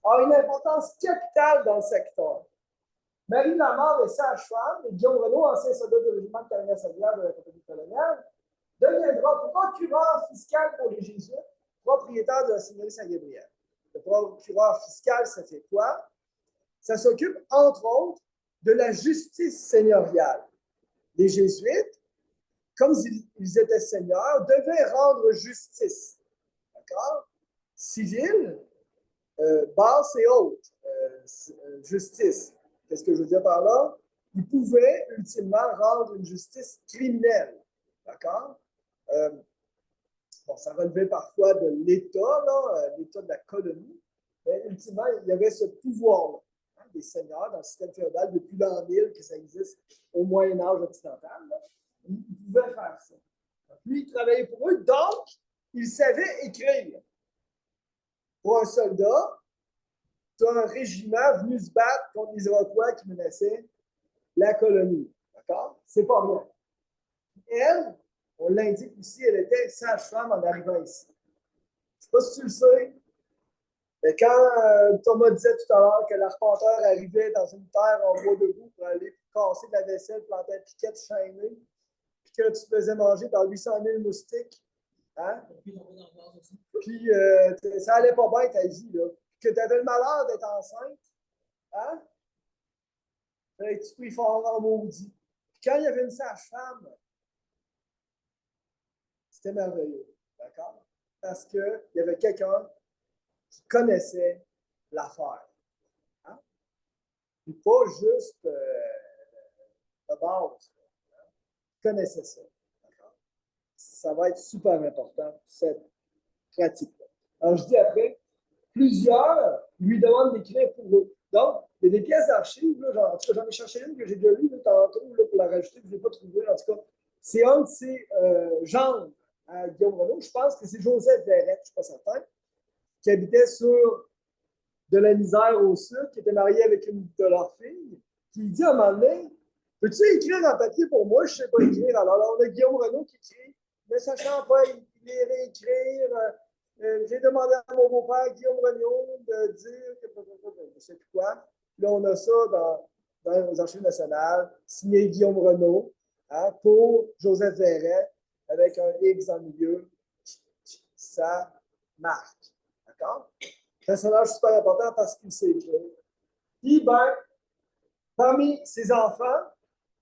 a une importance capitale dans le secteur. Marie Lamarre est sage-femme et Guillaume Renaud, ancien soldat du régiment de Carignan-Salière de la compagnie coloniale, deviendra procureur fiscal pour les Jésuites, propriétaire de la Seigneurie Saint-Gabriel. Le procureur fiscal, ça fait quoi? Ça s'occupe, entre autres, de la justice seigneuriale. Les Jésuites, comme ils étaient seigneurs, devaient rendre justice. D'accord? Civile, basse et haute. Justice. Qu'est-ce que je veux dire par là? Ils pouvaient ultimement rendre une justice criminelle. D'accord? Bon, ça relevait parfois de l'État, l'État de la colonie, mais ultimement, il y avait ce pouvoir-là, hein, des seigneurs dans le système féodal depuis l'an 1000 que ça existe au Moyen-Âge occidental. Là. Ils pouvaient faire ça. Lui, il travaillait pour eux, donc il savait écrire. Pour un soldat, tu as un régiment venu se battre contre les Iroquois qui menaçaient la colonie. D'accord? C'est pas bien. Elle, on l'indique aussi, elle était sage-femme en arrivant ici. Je ne sais pas si tu le sais, mais quand Thomas disait tout à l'heure que l'arpenteur arrivait dans une terre en bois debout pour aller casser de la vaisselle, planter une piquette chaînée, puis que tu faisais manger dans 800 000 moustiques, hein? Puis ça allait pas bien ta vie, là. Que tu avais le malheur d'être enceinte, hein? Tu pries fort en maudit. Puis quand il y avait une sage-femme, c'était merveilleux, d'accord? Parce qu'il y avait quelqu'un qui connaissait l'affaire. Hein? Puis pas juste de base. Hein? Qui connaissait ça. D'accord? Ça va être super important, cette pratique-là. Alors, je dis après, plusieurs lui demandent d'écrire pour eux. Donc, il y a des pièces d'archives, en tout cas, j'en ai cherché une que j'ai déjà lue tantôt là, pour la rajouter, que je n'ai pas trouvée. En tout cas, c'est un de ses genres à Guillaume Renaud. Je pense que c'est Joseph Verrette, je ne suis pas certain, qui habitait sur de la misère au sud, qui était marié avec une de leurs filles, qui dit à un moment donné, peux-tu écrire en papier pour moi? Je ne sais pas écrire. Alors là, on a Guillaume Renaud qui écrit, mais sachant pas lire et écrire, j'ai demandé à mon beau-père Guillaume Renaud de dire que je ne sais plus quoi. Puis là, on a ça dans les archives nationales, signé Guillaume Renaud, hein, pour Joseph Verret, avec un X en milieu. Ça marque. D'accord? Personnage super important parce qu'il sait écrire. Puis, ben, parmi ses enfants,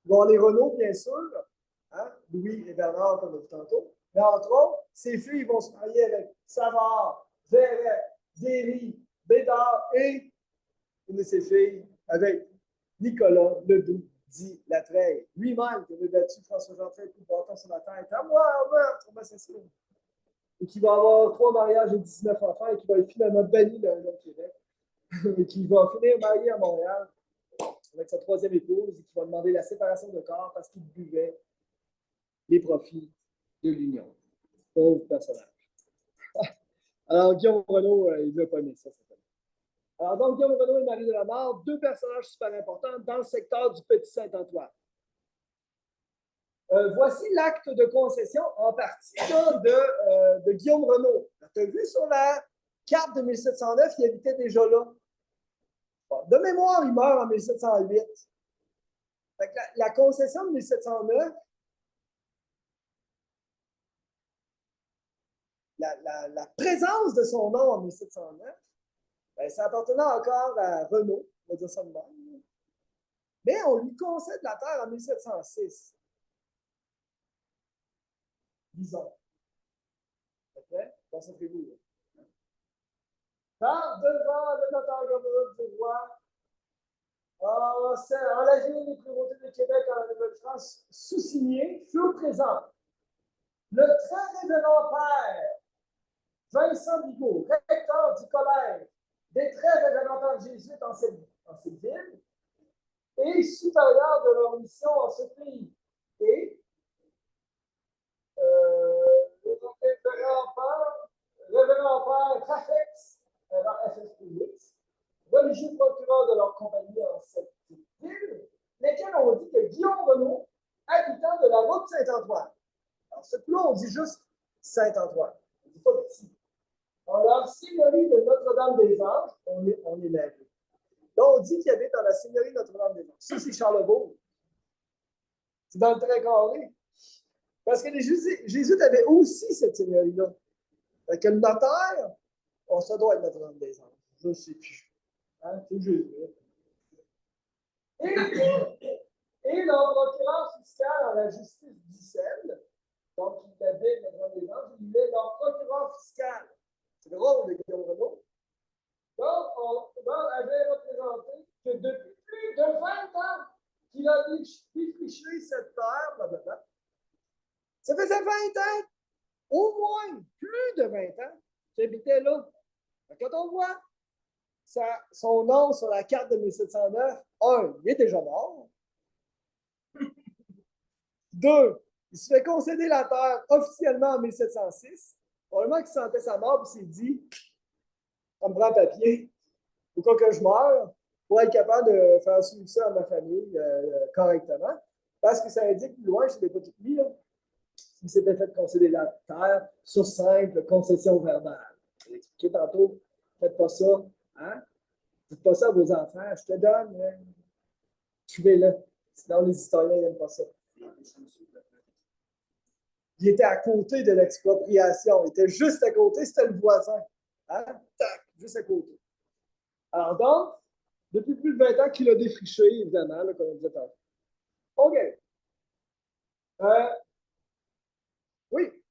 il va y avoir les Renaud, bien sûr, hein, Louis et Bernard, comme on a vu tantôt, mais entre autres, ses filles vont se marier avec Savard, Verret, Derry, Bédard et une de ses filles avec Nicolas Ledoux, dit Latreille, lui-même qui avait battu François Jean-Pierre coup de bâton sur la tête. À moi, trop assassin. Et qui va avoir 3 mariages et 19 enfants et qui va être finalement banni de Québec. Et qui va finir marié à Montréal avec sa 3e épouse et qui va demander la séparation de corps parce qu'il buvait les profits de l'union. Pauvre personnage. Alors, Guillaume Renaud, il ne veut pas aimer ça. Alors, donc, Guillaume Renaud et Marie de la Mare, 2 personnages super importants dans le secteur du Petit Saint-Antoine. Voici l'acte de concession en partie là, de Guillaume Renaud. Tu as vu sur la carte de 1709, il habitait déjà là. Bon, de mémoire, il meurt en 1708. La concession de 1709, la présence de son nom en 1709, ben, ça appartenait encore à Renaud, on va dire ça de même. Mais on lui concède la terre en 1706. Disons. Okay? Concentrez-vous. Par devant le notaire gouverneur du roi, en la ville des prévôtés de Québec en la Nouvelle-France, sous-signé, furent présents le très révérend père Vincent Bigot, recteur du collège des très révérends pères jésuites en cette ville, et supérieur de leur mission en ce pays. Et révérend père Trafex, FFPX, religieux procureur de leur compagnie en cette ville, lesquels ont dit que Guillaume Renaud, habitant de la route Saint-Antoine. Alors, ce coup-là, on dit juste Saint-Antoine. On ne dit pas petit. Dans leur seigneurie de Notre-Dame-des-Anges, on est lavé. Donc, on dit qu'il habite dans la seigneurie de Notre-Dame-des-Anges. Ça, c'est Charlebourg. C'est dans le Très-Carré. Parce que les Jésuites avaient aussi cette seigneurie-là. Fait que le notaire, ça doit être Notre-Dame-des-Anges. Je ne sais plus. Hein? C'est Jésus. Et leur procureur fiscal en la justice d'Issel, donc il habite Notre-Dame-des-Anges, il est leur procureur fiscal. C'est le rôle de Guillaume Renaud. Donc, on avait représenté que depuis plus de 20 ans qu'il a défriché cette terre, blablabla. Ça fait 20 ans, au moins plus de 20 ans, qui habitait là. Quand on voit son nom sur la carte de 1709, il est déjà mort. 2, il se fait concéder la terre officiellement en 1706. Probablement qu'il sentait sa mort et s'est dit, on me prend papier, au cas que je meure, pour être capable de faire suivre ça à ma famille correctement. Parce que ça indique plus loin, je ne l'ai pas tout mis, là, qu'il s'était fait concéder la terre sur simple concession verbale. Je l'ai expliqué tantôt, faites pas ça. Hein? Dites pas ça à vos enfants, je te donne, suivez-le. Sinon, les historiens n'aiment pas ça. Il était à côté de l'expropriation. Il était juste à côté, c'était le voisin. Hein? Tac, juste à côté. Alors donc, depuis plus de 20 ans qu'il a défriché, évidemment, là, comme on disait tantôt. OK. Oui.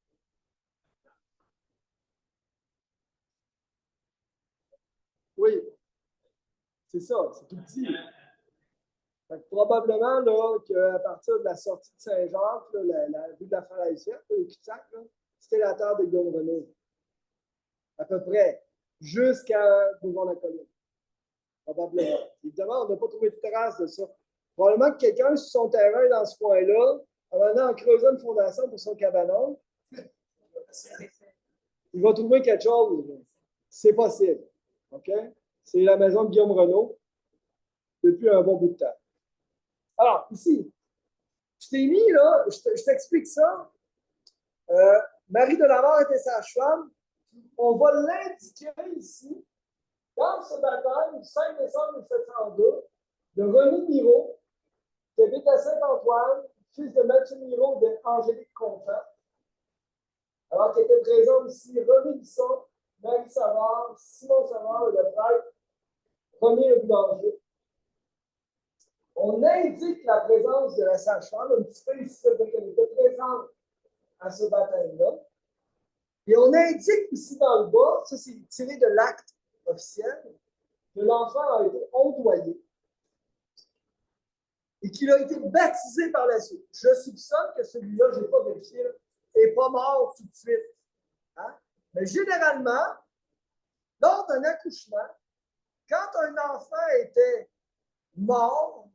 Oui. C'est ça, c'est tout petit. Fait que probablement là, qu'à partir de la sortie de Saint-Jacques, la rue de la Falaisiette, le cul-de-sac, c'était la terre de Guillaume Renaud. À peu près. Jusqu'à Bouvon-la-Colline. Probablement. Évidemment, on n'a pas trouvé de traces de ça. Probablement que quelqu'un, sur son terrain, dans ce coin-là, en creusant une fondation pour son cabanon, il va trouver quelque chose. C'est possible. OK? C'est la maison de Guillaume Renaud depuis un bon bout de temps. Alors, ici, je t'ai mis, là, je t'explique ça. Marie de la Mort était sage-femme. On va l'indiquer ici, dans ce baptême du 5 décembre 1702, de René Miraut, qui habite à Saint-Antoine, fils de Mathieu Miraut et d'Angélique Contant. Alors qu'il était présent ici René Bisson, Marie Savard, Simon Savard et le prêtre René Le Boulanger. On indique la présence de la sage-femme, un petit peu ici, qu'elle était présente à ce baptême-là. Et on indique ici dans le bas, ça c'est tiré de l'acte officiel, que l'enfant a été ondoyé et qu'il a été baptisé par la suite. Je soupçonne que celui-là, je n'ai pas vérifié, n'est pas mort tout de suite. Hein? Mais généralement, lors d'un accouchement, quand un enfant était mort-né,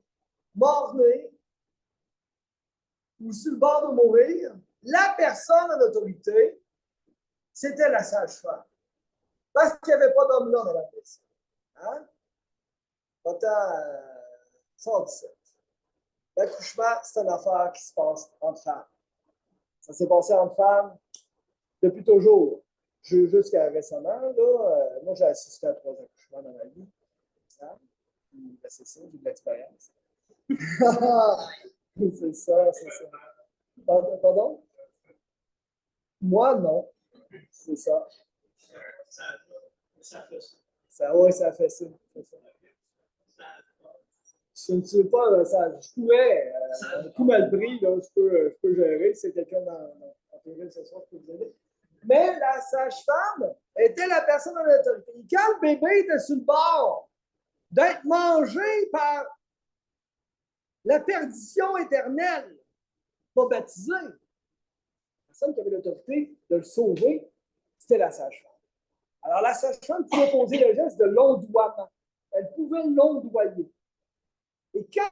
ou sur le bord de mourir, la personne en autorité, c'était la sage-femme. Parce qu'il n'y avait pas d'homme là dans la maison. Hein? Autant 117. L'accouchement, c'est une affaire qui se passe entre femmes. Ça s'est passé entre femmes depuis toujours. Jusqu'à récemment, là, moi, j'ai assisté à 3 accouchements dans ma vie. C'est ça, j'ai de l'expérience. C'est ça, c'est ça. Pardon? Moi, non. C'est ça. Oui, ça fait ça. Je ne sais pas, je pourrais, un coup mal pris, là, je peux gérer. C'est quelqu'un en théorie ce soir qui peut vous aider. Mais la sage-femme était la personne en autorité. Et quand le bébé était sur le bord d'être mangé par la perdition éternelle, pas baptisé, la personne qui avait l'autorité de le sauver, c'était la sage-femme. Alors, la sage-femme pouvait poser le geste de l'ondoiement. Elle pouvait l'ondoyer. Et quand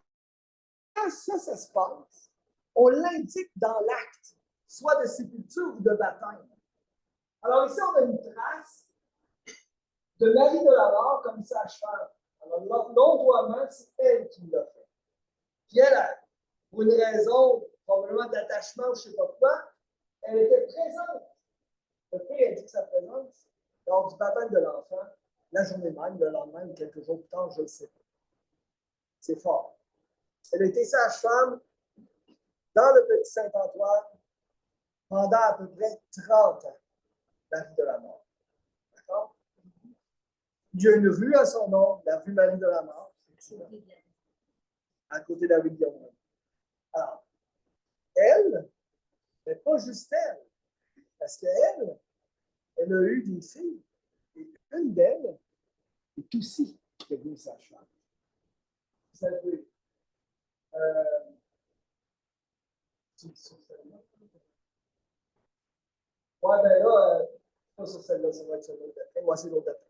ça se passe, on l'indique dans l'acte, soit de sépulture ou de baptême. Alors ici, on a une trace de Marie de la Mort comme sage-femme. Alors, l'ondoiement, c'est elle qui l'a fait. Puis elle, pour une raison probablement d'attachement ou je ne sais pas quoi, elle était présente. Le père indique sa présence lors du baptême de l'enfant, la journée même, le lendemain ou quelques jours plus tard, je ne sais pas. C'est fort. Elle a été sage-femme dans le Petit Saint-Antoine pendant à peu près 30 ans, la vie de la mort. D'accord? Il y a une rue à son nom, la rue Marie de la Mort, à côté de la rue de Guillaume. Alors, elle, mais pas juste elle, parce qu'elle, elle a eu des filles, et une d'elles est aussi devenue sage-femme. Vous savez, Ouais, ben là, pas sur celle-là, ça va être sur l'autre d'après. Ouais, c'est l'autre d'après.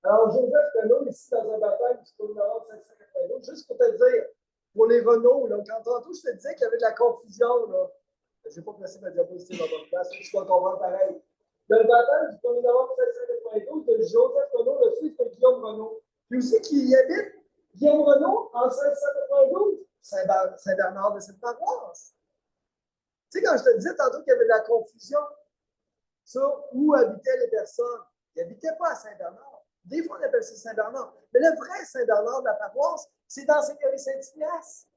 Alors, Joseph Renault, ici, dans un baptême du tour Nord 592, juste pour te dire, pour les Renault, là, quand tantôt je te disais qu'il y avait de la confusion, là, je n'ai pas placé ma diapositive en bonne place, tu vas comprendre pareil. Le baptême du 1er novembre 1792 de Joseph Renault, le fils de Guillaume Renault. Puis aussi qui y habite, Guillaume Renault, en 1792, Saint-Bernard de cette paroisse. Tu sais, quand je te disais tantôt qu'il y avait de la confusion sur où habitaient les personnes, ils n'habitaient pas à Saint-Bernard. Des fois, on appelle ça Saint-Bernard. Mais le vrai Saint-Bernard de la paroisse, c'est dans Seigneurie-Saint-Ignace,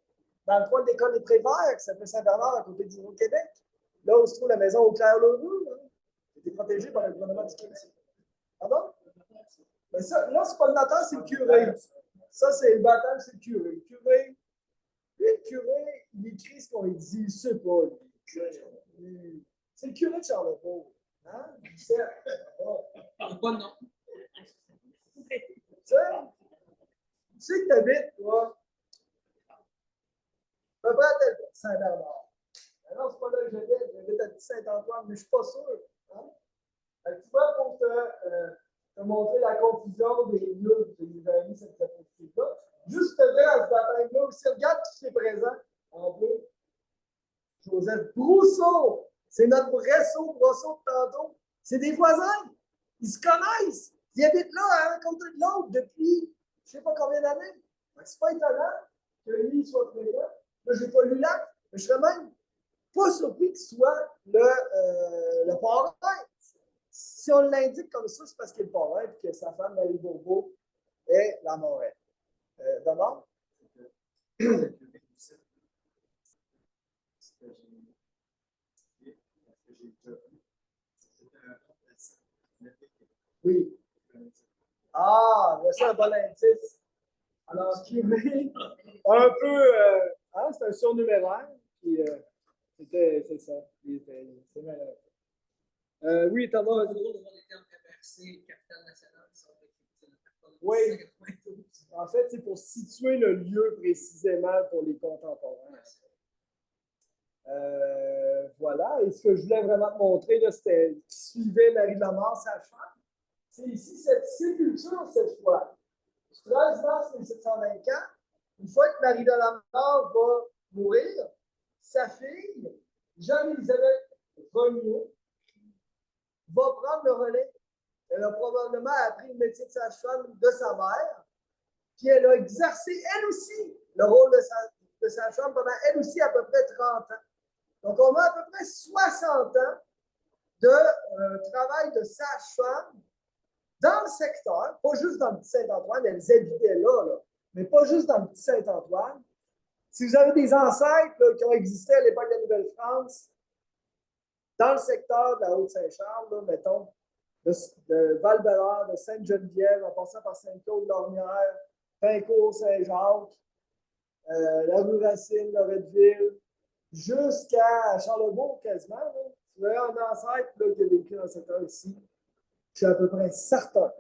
dans le coin de l'école des Préverts, qui s'appelle Saint-Bernard, à côté du Nouveau-Québec. Là où se trouve la maison au Clair-Lheureux, qui était protégée par le gouvernement du Québec. Pardon? Mais ça, là, c'est pas le notaire, c'est le curé. Ça, c'est le baptême, c'est le curé. Le curé, le curé, il écrit ce qu'on lui dit, il ne sait pas, lui. C'est le curé de Charlevoix. Hein? Il sait. Parle pas de nom. Tu sais que tu habites, toi, à peu près à Saint-Bernard. Non, c'est pas là que j'habite à Saint-Antoine, mais je ne suis pas sûr. Hein? Tu vois, pour te montrer la confusion des lieux que vous avez mis cette diapositive-là, juste te dire à ce baptême-là aussi, regarde qui est présent en bleu. Joseph Brousseau, c'est notre Brosseau de tantôt. C'est des voisins. Ils se connaissent. Ils habitent là, à un côté de l'autre, depuis je ne sais pas combien d'années. C'est pas étonnant que lui soit présent. Là, je n'ai pas lu l'acte, mais je serais même pas surpris qu'il soit le parrain. Si on l'indique comme ça, c'est parce qu'il est le parrain et que sa femme, Marie Bourbeau, est la Morelle. D'abord? Oui. Ah, c'est un bon indice. Alors, curé, un peu, c'est un surnuméraire, puis c'est ça. C'est malheureux. Oui, Thomas. On a les termes traversés, capitale nationale, oui. En fait, c'est pour situer le lieu précisément pour les contemporains. Voilà. Et ce que je voulais vraiment te montrer, c'était qui suivait Marie de la Mort, sa femme. C'est ici cette sépulture, cette fois. Le 13 mars 1724, une fois que Marie de la Mort va mourir, sa fille, Jeanne-Élisabeth Regnault, va prendre le relais. Elle a probablement appris le métier de sage-femme de sa mère, puis elle a exercé, elle aussi, le rôle de sage-femme pendant, elle aussi, à peu près 30 ans. Donc, on a à peu près 60 ans de travail de sage-femme dans le secteur, pas juste dans le petit Saint-Antoine, elles habitaient là, mais pas juste dans le petit Saint-Antoine. Si vous avez des ancêtres là, qui ont existé à l'époque de la Nouvelle-France, dans le secteur de la Haute-Saint-Charles, mettons, de Val-Bellard, de Sainte-Geneviève, en passant par Sainte-Claude-Lormière, Pincourt, Saint-Jacques, la rue Racine, Loretteville, jusqu'à Charlebourg quasiment. Là. Si vous avez un ancêtre là, qui a vécu dans le secteur ici, je suis à peu près certain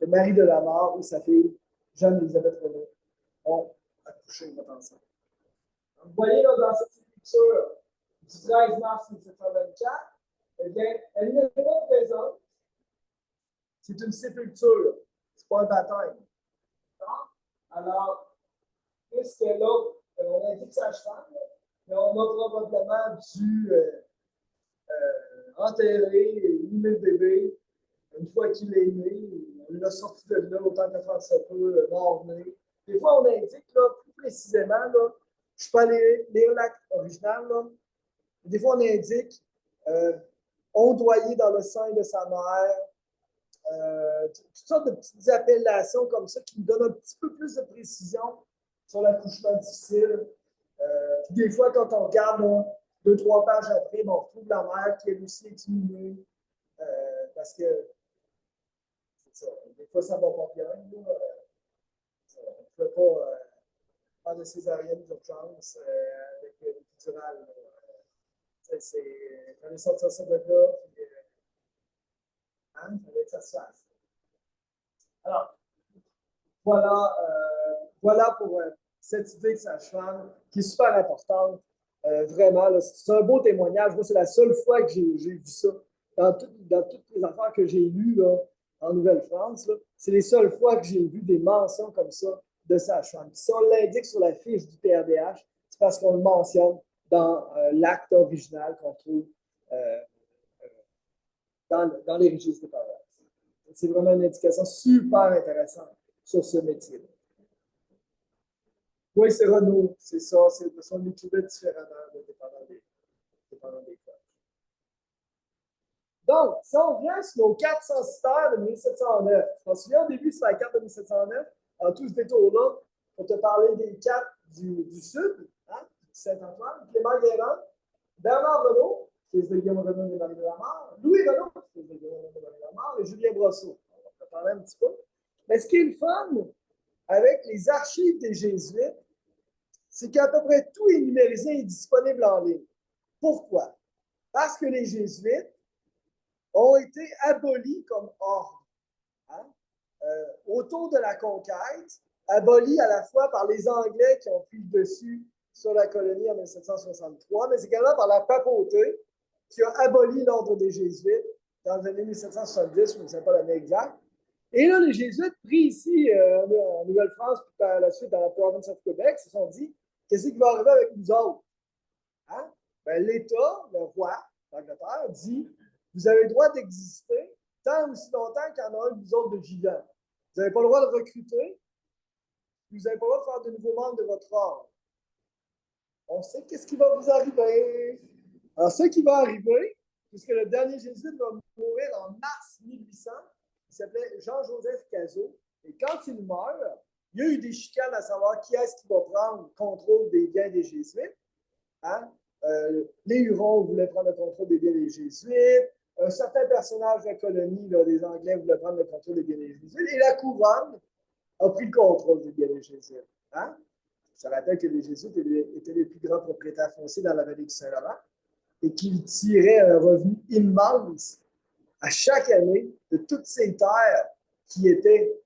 que Marie de la Mort ou sa fille, Jeanne-Élisabeth Renault, ont accouché votre enceinte. Vous voyez là, dans cette sépulture du 13 mars 1724, eh bien, elle n'est pas présente. C'est une sépulture, c'est pas un baptême. Alors, puisque là, on a dit que sage-femme, mais on a probablement dû enterrer, inhumer le bébé. Une fois qu'il est né, on l'a sorti de là autant que faire ça peut, mort-né. Des fois, on indique là, plus précisément, là, je ne peux pas lire l'acte original, là. Des fois, on indique ondoyé dans le sein de sa mère, toutes sortes de petites appellations comme ça qui nous donnent un petit peu plus de précision sur l'accouchement difficile. Puis des fois, quand on regarde là, 2-3 pages après, on retrouve la mère qui est aussi exhumée parce que ça, des fois, ça ne va pas bien. On ne peut pas faire de césarienne d'urgence avec l'épidurale. Il fallait sortir ça de là. Puis, il fallait que ça se fasse. Alors, voilà pour cette idée de sage-femme qui est super importante Vraiment, là, c'est un beau témoignage. Moi, c'est la seule fois que j'ai vu ça. Dans toutes les affaires que j'ai lues là, en Nouvelle-France, là, c'est les seules fois que j'ai vu des mentions comme ça de sage-femme. Si on l'indique sur la fiche du PRDH, c'est parce qu'on le mentionne dans l'acte original qu'on trouve euh, dans les registres des paroisses. C'est vraiment une indication super intéressante sur ce métier. Oui, c'est Renaud, c'est ça. On l'écrivait différemment, dépendant des cas. Donc, si on vient sur nos 4 censitaires de 1709, je me souviens au début sur la carte de 1709, en tout ce détour-là, pour te parler des quatre du sud, hein, Saint-Antoine, Clément Guérand, Bernard Renaud, fils de Guillaume Renaud et Marie de la Mare, Louis Renaud, fils de Guillaume Renaud et Marie de la Mare, et Julien Brosseau. On va parler un petit peu. Mais ce qui est le fun avec les archives des Jésuites, c'est qu'à peu près tout est numérisé et disponible en ligne. Pourquoi? Parce que les Jésuites ont été abolis comme ordre. Hein? Autour de la conquête, abolis à la fois par les Anglais qui ont pris le dessus sur la colonie en 1763, mais également par la papauté qui a aboli l'ordre des Jésuites dans les années 1770, je ne sais pas l'année exacte. Et là, les Jésuites, pris ici en Nouvelle-France, puis par la suite dans la province de Québec, se sont dit, qu'est-ce qui va arriver avec nous autres? Hein? Ben, l'État, le roi d'Angleterre, dit, vous avez le droit d'exister tant aussi longtemps qu'il y en a un de vous autres de vivant. Vous n'avez pas le droit de recruter, vous n'avez pas le droit de faire de nouveaux membres de votre ordre. On sait qu'est-ce qui va vous arriver. Alors, ce qui va arriver, puisque le dernier jésuite va mourir en mars 1800, il s'appelait Jean-Joseph Cazot, et quand il meurt, il y a eu des chicanes à savoir qui est-ce qui va prendre le contrôle des biens des jésuites. Hein? Les Hurons voulaient prendre le contrôle des biens des jésuites. Un certain personnage de la colonie, là, des Anglais, voulaient prendre le contrôle des biens des jésuites. Et la couronne a pris le contrôle des biens des jésuites. Hein? Je rappelle que les jésuites étaient les plus grands propriétaires fonciers dans la vallée du Saint-Laurent et qu'ils tiraient un revenu immense à chaque année de toutes ces terres qui étaient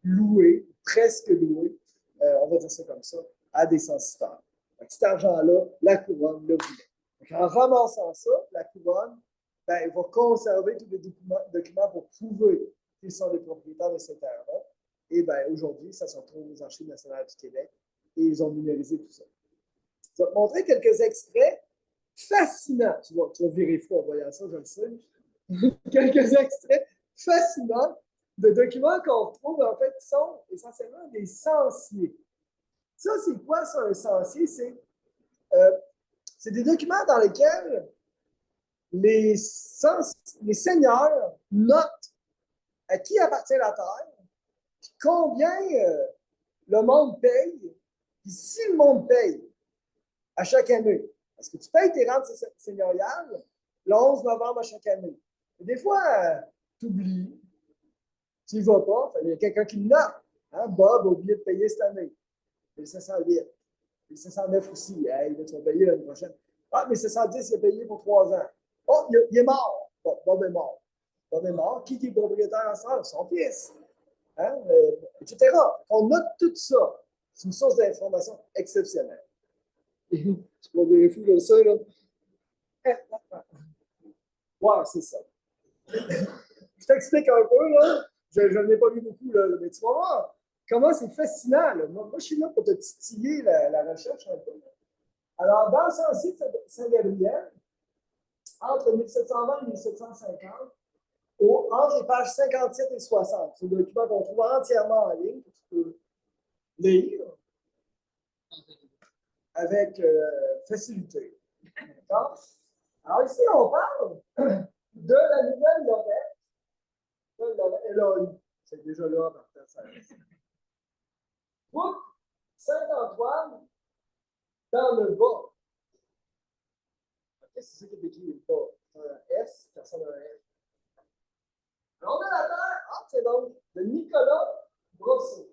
louées, presque louées, on va dire ça comme ça, à des censitaires. Cet argent-là, la couronne le voulait. En ramassant ça, la couronne va conserver tous les documents pour prouver qu'ils sont les propriétaires de ces terres-là. Et aujourd'hui, ça se retrouve aux Archives nationales du Québec et ils ont numérisé tout ça. Je vais te montrer quelques extraits fascinants. Tu vas virer fou en voyant ça, je le sais. Quelques extraits fascinants de documents qu'on retrouve, en fait, qui sont essentiellement des censiers. Ça, c'est quoi, ça, un censier? C'est des documents dans lesquels les seigneurs notent à qui appartient la terre, combien le monde paye, puis si le monde paye à chaque année, parce que tu payes tes rentes seigneuriales le 11 novembre à chaque année. Et des fois, tu oublies, tu n'y vas pas, il y a quelqu'un qui le note. Hein? Bob a oublié de payer cette année. 1508. 1509 aussi. Hey, tu vas payer l'année prochaine. Ah, 1710, il a payé pour 3 ans. Oh, il est mort. Bon, Bob est mort. Bob est mort. Qui est propriétaire en salle? Son fils. Hein? Etc. On note tout ça. C'est une source d'information exceptionnelle. Tu peux vérifier comme ça, là. Ouais, c'est ça. Je t'explique un peu, là. Je n'en ai pas lu beaucoup, là, mais tu vas voir comment c'est fascinant. Là. Moi, je suis là pour te titiller la recherche un peu. Alors, dans le censier de Saint-Gabriel, entre 1720 et 1750, entre les pages 57 et 60, c'est un document qu'on trouve entièrement en ligne, que tu peux lire avec facilité. D'accord? Alors, ici, on parle de la Nouvelle-Lorette. Elohim, c'est déjà là, partant ça. Route Saint-Antoine dans le bas. Qu'est-ce que c'est qui est écrit le bas? C'est un S, personne n'a un F. Alors, on a la terre, c'est donc de Nicolas Brosseau.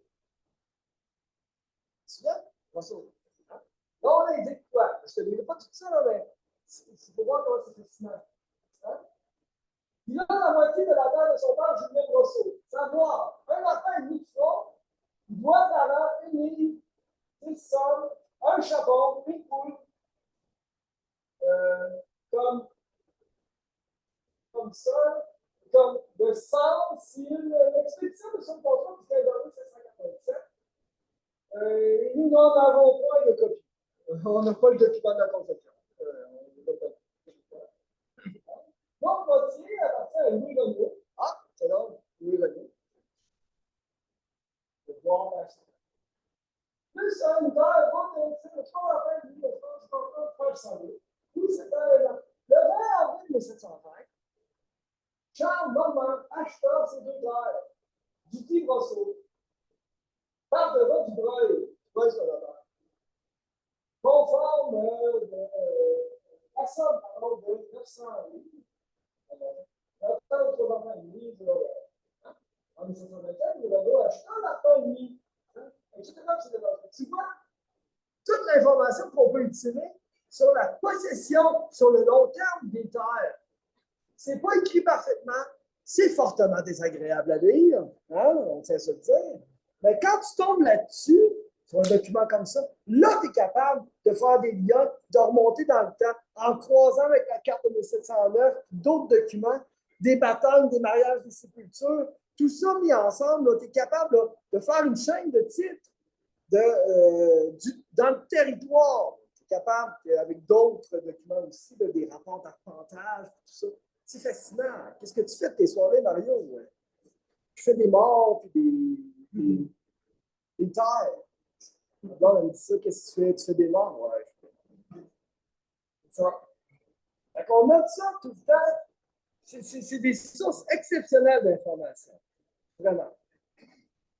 Tu te souviens? Brosseau. Hein? Là, on indique quoi? Je ne te dirai pas tout ça, là, mais il faut voir comment c'est fascinant. Hein? Il a la moitié de la terre de son père, Julien Brosseau. Savoir, un enfant et demi de front, il doit 2 talents, 1 livre, 10 sommes, 1 chapon, 1 poule, 1 âne, 1 bœuf, 1 agneau, 1 chèvre, 1 chèvre, 1 chèvre, 1 chèvre, 1 chèvre, 1 chèvre, 1 chèvre, 1 chèvre, 1 comme, comme ça, comme de sens, si l'expédition de son contrôle du Canada 1787, et nous n'en avons pas de copie. On n'a pas le document de la conception. Donc, Gauthier appartient à Louis Renaud. Ah, c'est donc Louis Renaud. Le voir l'acheter. Plus un auteur, le 3 avril 1953, page 102. Oui, c'était le 20 avril 1720. Charles Normand acheta ses deux terres, du Brosseau, par devant du Breuil sur la terre, conforme la somme de 900 livres. En 1724, le Renaud acheta la famille. Tu vois, toute l'information qu'on peut utiliser sur la possession sur le long terme des terres, c'est pas écrit parfaitement, c'est fortement désagréable à lire, hein, on sait se le dire. Mais quand tu tombes là-dessus, sur un document comme ça, là, tu es capable de faire des liens, de remonter dans le temps en croisant avec la carte de 1709, d'autres documents, des batailles, des mariages, des sépultures, tout ça mis ensemble, tu es capable là, de faire une chaîne de titres dans le territoire. Tu es capable, avec d'autres documents aussi, des rapports d'arpentage, tout ça. C'est fascinant. Qu'est-ce que tu fais de tes soirées, Mario? Tu fais des morts, puis des terres. Là, on me dit ça, qu'est-ce que tu fais? Tu fais des morts, ouais. C'est ça. Fait qu'on note ça tout le temps. C'est des sources exceptionnelles d'informations. Vraiment.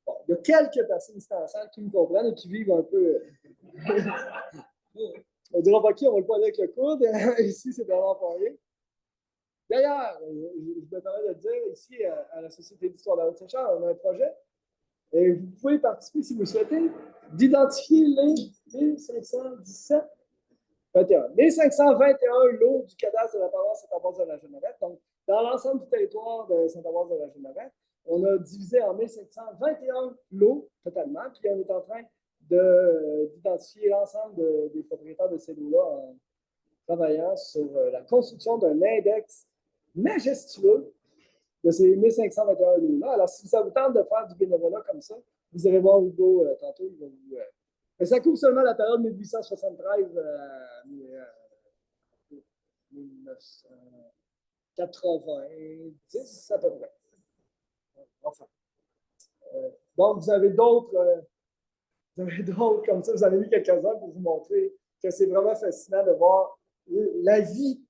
Bon, il y a quelques personnes ici en salle qui me comprennent et qui vivent un peu. On ne dira pas qui, on va le parler avec le coude. Ici, c'est vraiment pas rien. D'ailleurs, je me permets de le dire, ici, à la Société d'histoire de la Haute-Saint-Charles, on a un projet. Et vous pouvez participer, si vous souhaitez, d'identifier les 1517, 21, 1521 lots du cadastre de la paroisse Saint-Ambroise de la Geneviève. Donc, dans l'ensemble du territoire de Saint-Ambroise de la Geneviève, on a divisé en 1521 lots totalement, puis on est en train d'identifier l'ensemble des propriétaires de ces lots-là en travaillant sur la construction d'un index majestueux de ces 1521 lots-là. Alors, si ça vous tente de faire du bénévolat comme ça, vous irez voir Hugo tantôt. Il va vous, mais ça couvre seulement la période 1873 à 1990 à peu près. Enfin. Donc, vous avez d'autres comme ça. Vous en avez vu quelques-uns pour vous montrer que c'est vraiment fascinant de voir la vie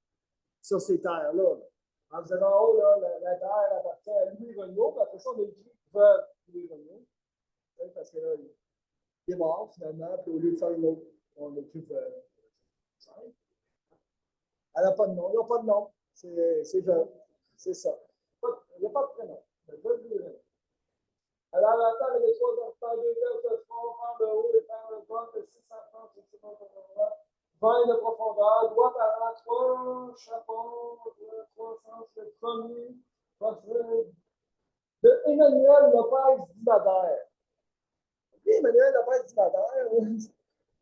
sur ces terres-là. Alors, vous avez en haut, là, la terre appartient à Louis Renaud, puis après ça, on a écrit veuve Louis Renaud. Parce que là, il est mort finalement, puis au lieu de faire une autre, on a écrit veuve. Elle n'a pas de nom, il n'y a pas de nom. C'est veuve. C'est ça. Il n'y a pas de prénom. Veuve Louis Renaud. Alors, la terre, elle est 3 enfants, 2 terres de fond, par le haut et par le bas, de 630, 20 de profondeur, droit par 3 chapeaux, 3 sens, le premier, de Emmanuel Lopez d'Ibadère. Lui, Emmanuel Lopez d'Ibadère,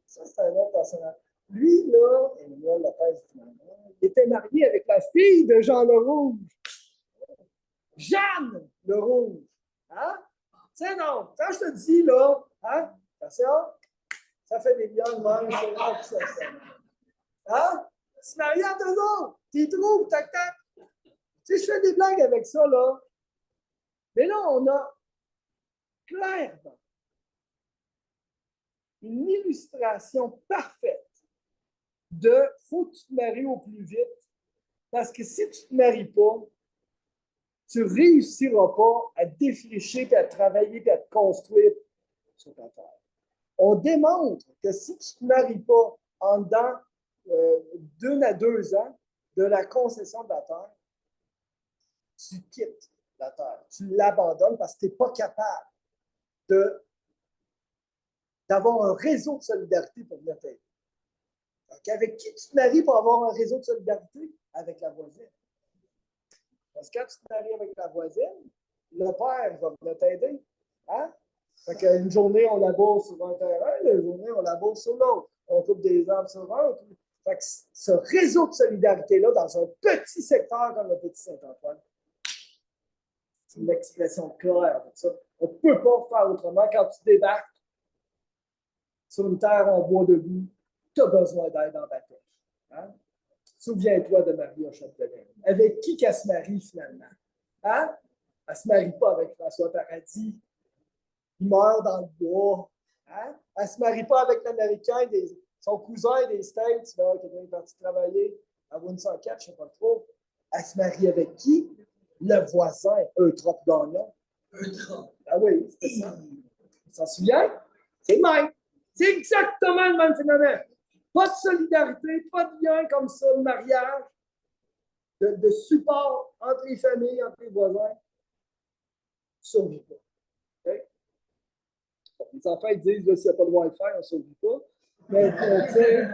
ça c'est un autre personnage. Lui, là, Emmanuel Lopez d'Ibadère, il était marié avec la fille de Jean le Rouge. Jeanne le Rouge. Hein? C'est non. Quand je te dis, là, hein? Ça fait des liens de même, c'est rare que ça. Hein? Tu te maries à 2 autres. Tu y trouves, tac, tac. Tu sais, je fais des blagues avec ça, là. Mais là, on a clairement une illustration parfaite de faut que tu te maries au plus vite. Parce que si tu ne te maries pas, tu ne réussiras pas à défricher, puis à travailler, puis à te construire sur ta terre. On démontre que si tu ne te maries pas en dedans d'1 à 2 ans de la concession de la terre, tu quittes la terre, tu l'abandonnes parce que tu n'es pas capable d'avoir un réseau de solidarité pour venir t'aider. Donc, avec qui tu te maries pour avoir un réseau de solidarité? Avec la voisine. Parce que quand tu te maries avec la voisine, le père va venir t'aider. Hein? Fait qu'une journée, on laboure sur un terrain, une journée, on laboure sur l'autre. On coupe des arbres sur un, Fait que ce réseau de solidarité-là, dans un petit secteur comme le Petit Saint-Antoine, c'est une expression claire de ça. On ne peut pas faire autrement. Quand tu débarques sur une terre en bois debout, tu as besoin d'aide en bateau. Hein? Souviens-toi de Maria Chapdelaine. Avec qui qu'elle se marie finalement? Hein? Elle ne se marie pas avec François Paradis. Il meurt dans le bois. Hein? Elle ne se marie pas avec l'Américain, son cousin des States, là, qui est parti travailler à Woonsocket, je ne sais pas trop. Elle se marie avec qui? Le voisin, Eutrope Gagnon. Eutrope. Ah oui, c'était ça. Tu t'en souviens? C'est le même. C'est exactement le même phénomène. Pas de solidarité, pas de lien comme ça, de mariage, de support entre les familles, entre les voisins. Tu ne survis pas. Okay? Les enfants ils disent s'il n'y a pas de Wi-Fi, on ne survit pas. Mais tu sais,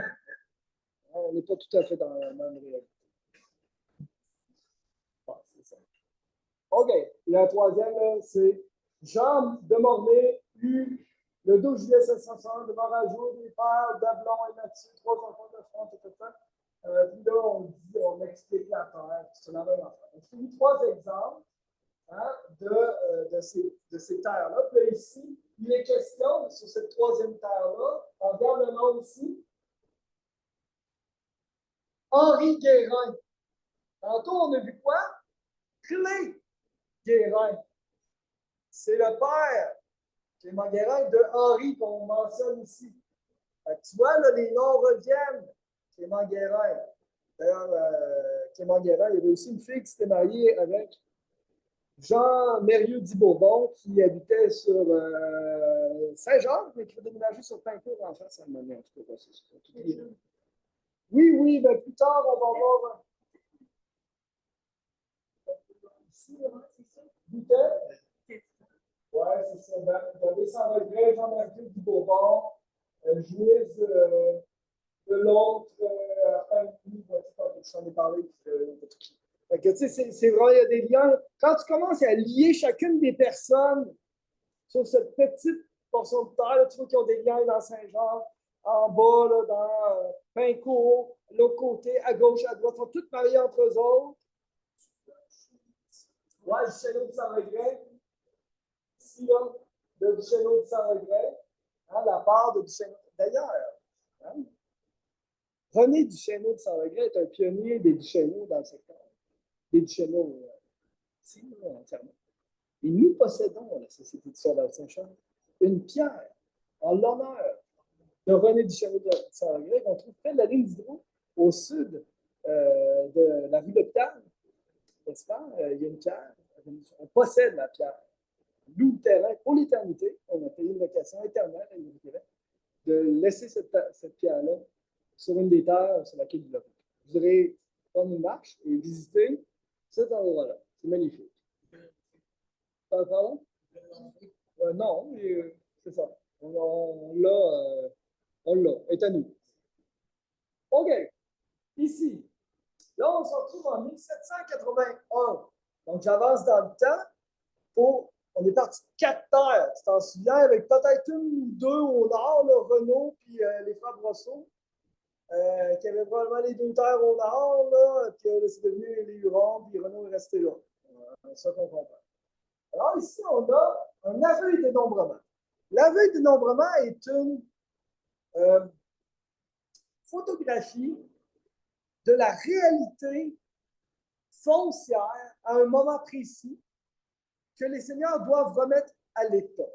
on n'est pas tout à fait dans la même réalité. Bon, c'est ça. OK. La troisième, c'est Jean de Mornay eut le 12 juillet 1760 devant Rajour des pères d'Ablon et Mathieu, 3 enfants de France, etc. Puis là, on explique la terre, c'est la même affaire. Je vous dis 3 exemples hein, de ces terres-là. Puis là, ici, il est question sur cette 3e terre-là. On regarde le nom ici. Henri Guérin. Tantôt, on a vu quoi? Clé Guérin. C'est le père, Clément Guérin, de Henri qu'on mentionne ici. Tu vois, là, les noms reviennent. Clément Guérin. D'ailleurs, Clément Guérin, il y avait aussi une fille qui s'était mariée avec Jean Mérieux d'Ibourbon, qui habitait sur Saint-Jean, mais qui a déménagé sur Pincourt en face à Monet. En tout cas, oui, oui, mais plus tard, on va voir. Ici, c'est ça? Butet? Oui, c'est ça. David Saint-Regret, Jean Mérieux d'Ibourbon, Jouise de l'autre, je t'en ai parlé. C'est vrai, il y a des liens. Quand tu commences à lier chacune des personnes sur cette petite portion de terre, là, tu vois qu'ils ont des liens dans Saint-Jean, en bas, là, dans Pincourt, l'autre côté, à gauche, à droite, ils sont toutes mariées entre eux autres. Ouais, du Chêneau de Saint-Regret. Ici, là, le Duchesneau de Saint-Regret. Hein, la part de Duchesneau. D'ailleurs, hein, René Duchesneau de Saint-Regret est un pionnier des Duchesneau dans le secteur. Des Duchesneau, ici, entièrement. Et nous possédons, la Société du Sauveur Saint-Charles, une pierre en l'honneur de René Duchesneau de Saint-Regret qu'on trouve près de la ligne d'Hydro, au sud de la rue d'Hôpital. N'est-ce pas? Il y a une pierre. On possède la pierre. Loue le terrain pour l'éternité. On a payé une location éternelle à l'Université de laisser cette pierre-là sur une des terres sur laquelle il a. Vous irez prendre une marche et visiter cet endroit-là. C'est magnifique. Pardon? Non, mais c'est ça. On l'a. Est à nous. OK. Ici. Là, on se retrouve en 1781. Donc, j'avance dans le temps. On est parti de 4 terres. Tu t'en souviens, avec peut-être 1 ou 2 au nord, là, Renault puis les frères Brosseau, qui avaient probablement les 2 terres au nord, là, puis c'est devenu les Hurons, puis Renault est resté là. C'est ça qu'on comprend. Alors ici, on a un aveu et dénombrement. L'aveu et dénombrement est une photographie de la réalité foncière à un moment précis que les seigneurs doivent remettre à l'État.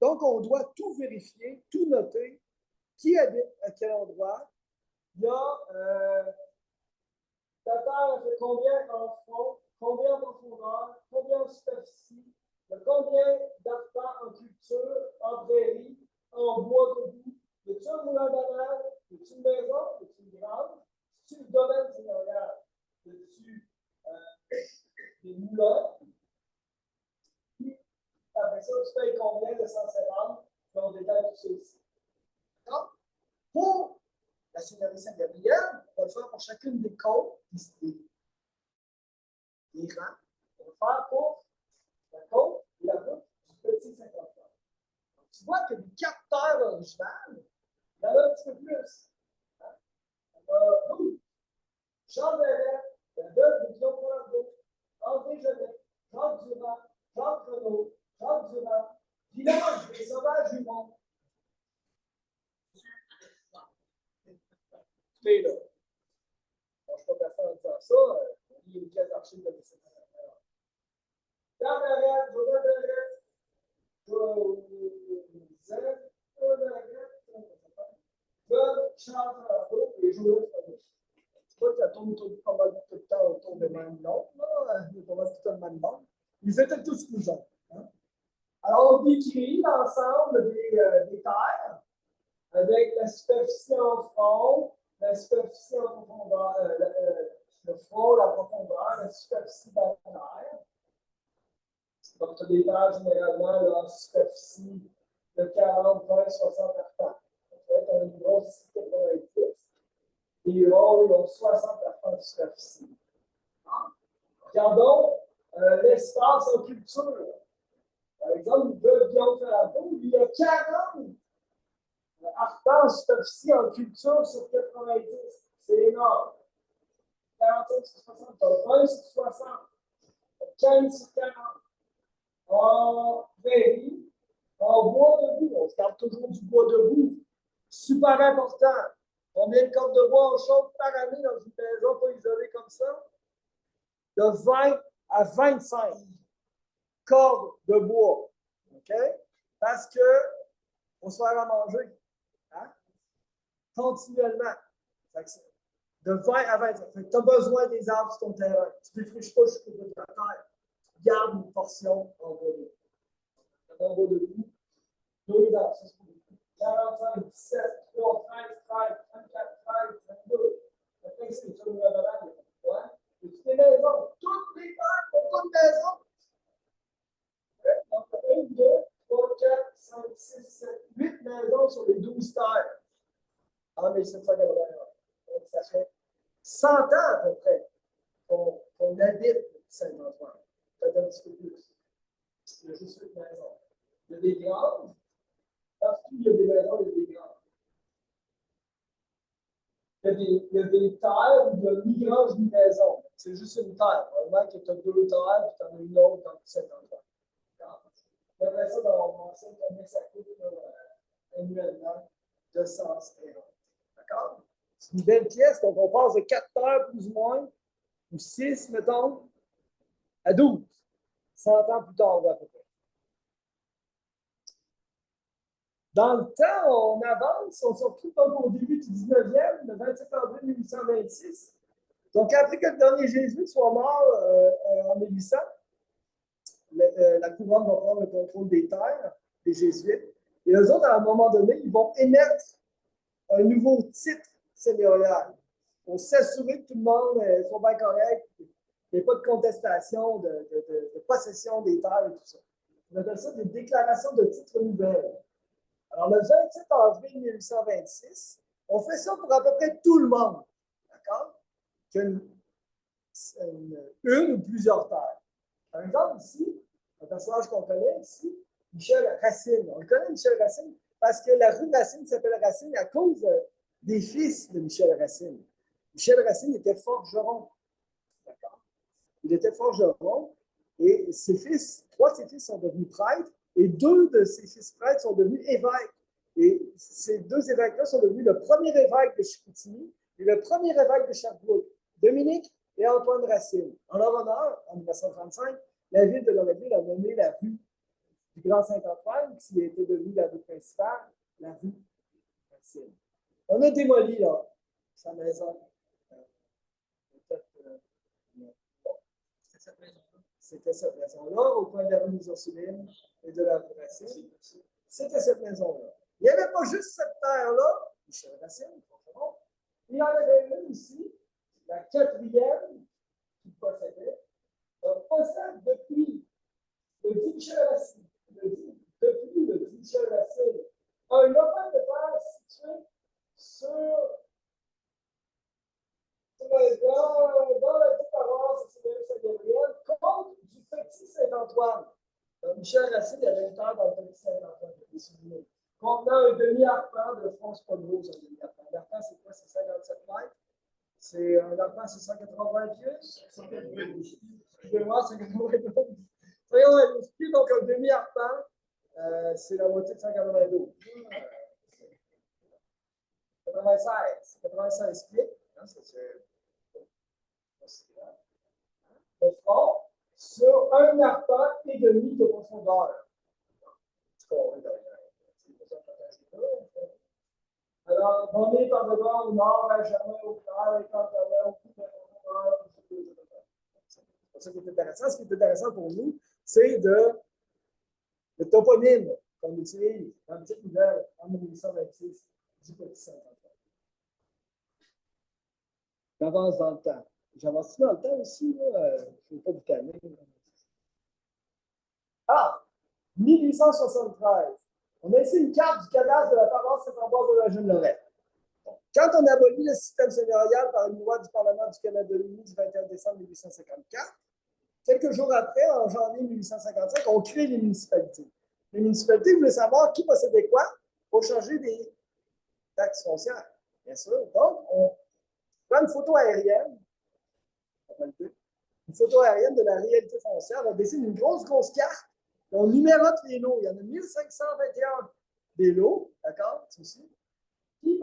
Donc, on doit tout vérifier, tout noter, qui habite à quel endroit. Il y a ta terre fait combien en fond, combien en profondeur, combien en superficie, combien d'habitants en culture, en prairie, en bois debout. Y a-t-il un moulin banal? Y a-t-il une maison? Y a-t-il une grange? Y a-t-il le domaine seigneurial? Y a-t-il des moulins? Puis, après ça, tu payes combien de 150? Puis on détaille tout ça ici. D'accord? Pour la Seigneurie Saint-Gabriel, on va le faire pour chacune des côtes, des rangs. On va le faire pour la côte et la route du Petit Saint-Antoine. Tu vois que les 4 terres originales, il y en a un petit peu plus. Hein? Jean Verret, la veuve de Guillaume Colangeau, André Genet, Jacques Durand, Jacques Renaud, Jacques Durand, Village des Sauvages du Monde. Mais là, je ne suis pas personne en disant ça, il y a une pièce d'archives de l'État. Jean Verret, Joseph Verret, Joseph Verret, Charles Fardeau et Joseph Fardeau. Je crois que ça tourne pas mal tout le temps autour des mêmes noms. Il y a pas mal tout le même nom. Ils étaient tous cousins. Hein? Alors, on décrit l'ensemble des terres avec la superficie en front, la superficie en profondeur, le front, la profondeur, la superficie de la terre. Donc, tu as des terres généralement là, en superficie de 40, 20, 60 hectares. Tu as une grosse 90. Les rôles ont 60 hectares de superficie. Regardons l'espace en culture. Par exemple, le Guillaume Ferrando, il y a 40 hectares de superficie en culture sur 90. C'est énorme. 45 sur 60, 20 sur 60, 15 sur 40. En prairie, en bois debout. On se garde toujours du bois debout. Super important. Combien de cordes de bois on chauffe par année dans une maison pas isolée comme ça? De 20 à 25 cordes de bois. OK? Parce qu'on se fait à manger. Hein? Continuellement. De 20 à 25. Tu as besoin des arbres sur ton terrain. Tu ne défriches pas jusqu'au bout de la terre. Tu gardes une portion en bois debout. En bois debout. 2 arbres. 45, 17, 3, 13, 13, 34, 13, 22. Après, c'est sur le ravalage. Et toutes les maisons, toutes les terres pour toutes les maisons. Donc, 1, 2, 3, 4, 5, 6, 7, 8 maisons sur les 12 terres. En 1781. Donc, ça fait 100 ans à peu près qu'on habite Saint-Antoine. Peut-être un petit peu plus. Il y a juste 8 maisons. Il y a des grandes. Partout, il y a des maisons, il y a des grandes. Il y a des terres où il y a ni grange ni maison. C'est juste une terre. Probablement que tu as 2 terres et tu en as une autre dans Saint-Antoine. Après ça, dans mon ancien, combien ça coûte annuellement de 100 €. D'accord? C'est une belle pièce, donc on passe de 4 terres plus ou moins, ou 6, mettons, à 12. 100 ans plus tard, à peu près. Dans le temps, on avance, on se retrouve au début du 19e, le 27 avril 1826. Donc, après que le dernier jésuite soit mort en 1800, la couronne va prendre le contrôle des terres, des jésuites. Et eux autres, à un moment donné, ils vont émettre un nouveau titre seigneurial pour s'assurer que tout le monde soit bien correct, qu'il n'y ait pas de contestation de possession des terres et tout ça. On appelle ça des déclarations de titres nouvelles. Alors, le 27 avril 1826, on fait ça pour à peu près tout le monde. D'accord? Une ou plusieurs terres. Par exemple, ici, un personnage qu'on connaît ici, Michel Racine. On le connaît, Michel Racine, parce que la rue Racine s'appelle Racine à cause des fils de Michel Racine. Michel Racine était forgeron. D'accord? Il était forgeron et ses fils, 3 de ses fils sont devenus prêtres et 2 de ses fils prêtres sont devenus évêques. Et ces 2 évêques-là sont devenus le premier évêque de Chicoutimi et le premier évêque de Sherbrooke, Dominique et Antoine Racine. En leur honneur, en 1935, la ville de Loretteville a nommé la rue du Grand Saint-Antoine, qui était devenue la rue principale, la rue Racine. On a démoli là, sa maison. C'était cette maison-là, au coin de la rue des Ursulines et de la rue Racine. C'était cette maison-là. Il n'y avait pas juste cette terre-là, Michel Racine, forcément. Il y en avait une ici, la 4e qu'il possédait. On possède depuis le dit Michel Racine, depuis le dit Michel Racine, un lopin de terre situé dans la petite paroisse de Saint-Gabriel, contre du petit Saint-Antoine. Michel Racine, il y avait une terre dans le petit Saint-Antoine, contenant un demi-arpent de France Pomerose, un demi-arpent. l'arpent, c'est quoi? C'est 57 mètres. C'est un arpent, c'est 180 pieds. Excusez-moi, 192. 192 pieds, donc un demi-arpent, c'est la moitié de 192. 96 pieds. Hein, le front sur un arpent et demi de profondeur. Alors, donné par devant au nord, à jamais au clair, et quand au coup de profondeur. C'est ça qui est intéressant. Ce qui est intéressant pour nous, c'est le toponyme qu'on utilise dans le petite nouvelle en 1826 du Petit Saint-Antoine. J'avance dans le temps. J'avance dans le temps aussi, là. Je ne veux pas vous calmer. Ah! 1873. On a ici une carte du cadastre de la paroisse Saint-Ambroise de la Jeune-Lorette. Quand on abolit le système seigneurial par une loi du Parlement du Canada-Uni du 21 décembre 1854, quelques jours après, en janvier 1855, on crée les municipalités. Les municipalités voulaient savoir qui possédait quoi pour changer des taxes foncières, bien sûr. Donc, on prend une photo aérienne, de la réalité foncière, on dessine une grosse carte, on numérote les lots. Il y en a 1521 des lots, d'accord, ceci. Puis,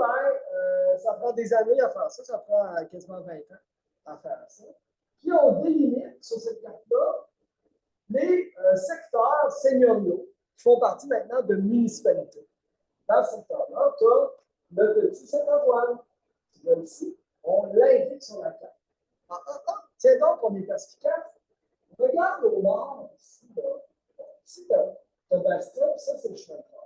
ça prend des années à faire ça, ça prend quasiment 20 ans à faire ça. Puis, on délimite sur cette carte-là les secteurs seigneuriaux qui font partie maintenant de municipalités. Dans ce secteur-là, tu as le Petit Saint-Antoine. Là ici, on l'indique sur la carte. Tiens donc, on est perspicace. Regarde au nord, ici, là. Ici, tu as Bastia, ça, c'est le chemin de fer.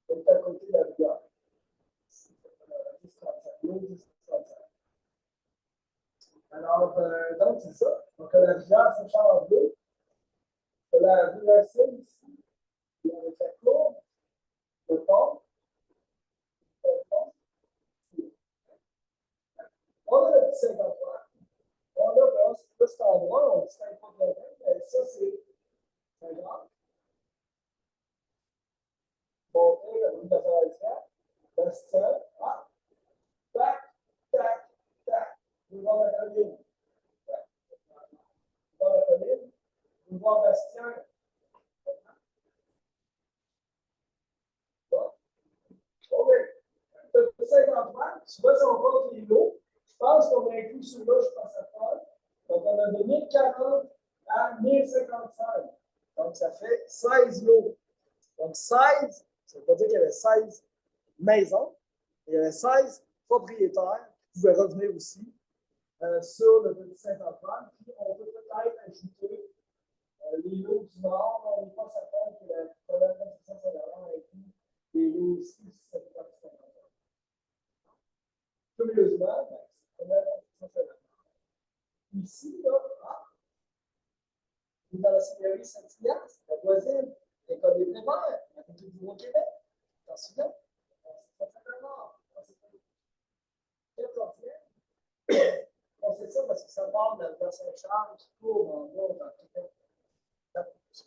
C'est à côté de la rivière. Alors, donc, c'est ça. Donc, la rivière Saint-Charles-en-Bleu, la rivière ici, avec la courbe, le pont, on a le Petit Saint-Antoine. On a là, cet endroit, on ne distingue pas de mais ça, c'est Saint-Jean. Monter la rue de la Forestière, Bastien, tac, tac, tac, devant la colline. Devant la colline, devant Bastien. Bon. OK. Le Saint-Antoine, tu vois si on compte les lots. Je pense qu'on a inclus celui-là, je pense à Paul. Donc, on a de 1040 à 1055. Donc, ça fait 16 lots. Donc, 16, ça ne veut pas dire qu'il y avait 16 maisons. Il y avait 16 propriétaires qui pouvaient revenir aussi sur le Petit Saint-Antoine. Puis, on peut peut-être ajouter les lots du Nord. On n'est pas certain que la colonne de Saint-Antoine ait inclus les lots aussi du Petit Saint-Antoine. Curieusement, c'est quand même Saint-Antoine. Ici, là, dans la seigneurie Saint-Ignace, la voisine, l'école des Prévert, à côté du Nouveau-Québec. T'en souviens? Ça fait un mort. Quelle frontière? On sait ça parce que ça part dans Saint-Charles, qui court en bas dans Québec. C'est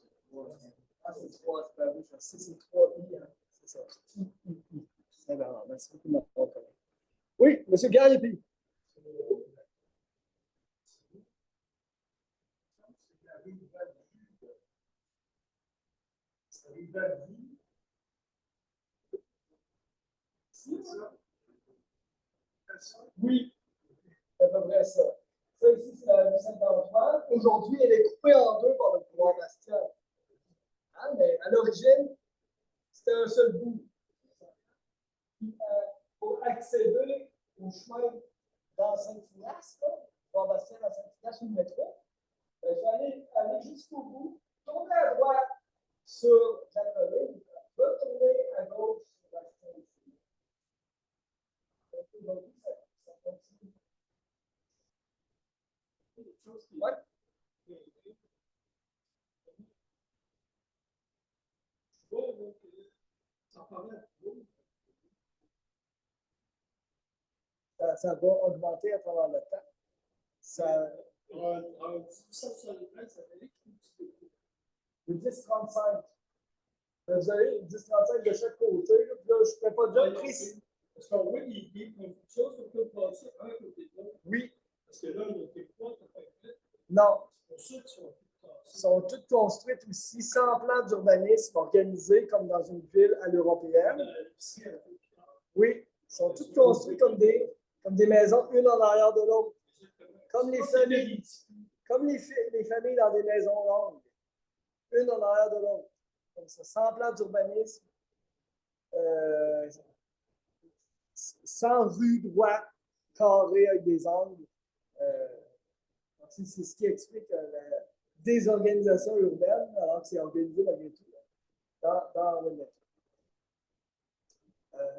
3, c'est pas oui, je sais, c'est 3 I, hein. C'est ça. C'est marrant. Merci beaucoup de m'avoir compris. Oui, M. Gariepi. Oui, c'est à peu près ça. Ça ici, c'est la rue Saint-Antoine. Aujourd'hui, elle est coupée en deux par le pouvoir Bastien. Hein, mais à l'origine, c'était un seul bout. Pour accéder au chemin dans Saint-Ignace, pouvoir Bastien dans Saint-Ignace ou le métro, il fallait aller jusqu'au bout, tourner à droite sur la colline, retourner à gauche sur la Saint-Ignace. Aujourd'hui, ça continue. Ouais. Ça va augmenter à travers le temps. Ça... En 1873, ça avait Le 10-35. Vous avez 10-35 de chaque côté. Là, je ne fais pas de précis. Parce qu'on voit des constructions sur le passé un côté de l'autre. Oui. Parce que là, il y a des points qui sont faites. Non. C'est pour ça qu'ils sont toutes cassées. Ils sont toutes construites aussi sans plan d'urbanisme organisé comme dans une ville à l'européenne. Oui. Ils sont toutes construites comme des maisons, une en arrière de l'autre. Comme les familles. Comme les familles dans des maisons longues. Une en arrière de l'autre. Comme ça, sans plan d'urbanisme. Sans rue droite, carrée avec des angles. C'est ce qui explique la désorganisation urbaine, alors que c'est organisé malgré tout dans le métro.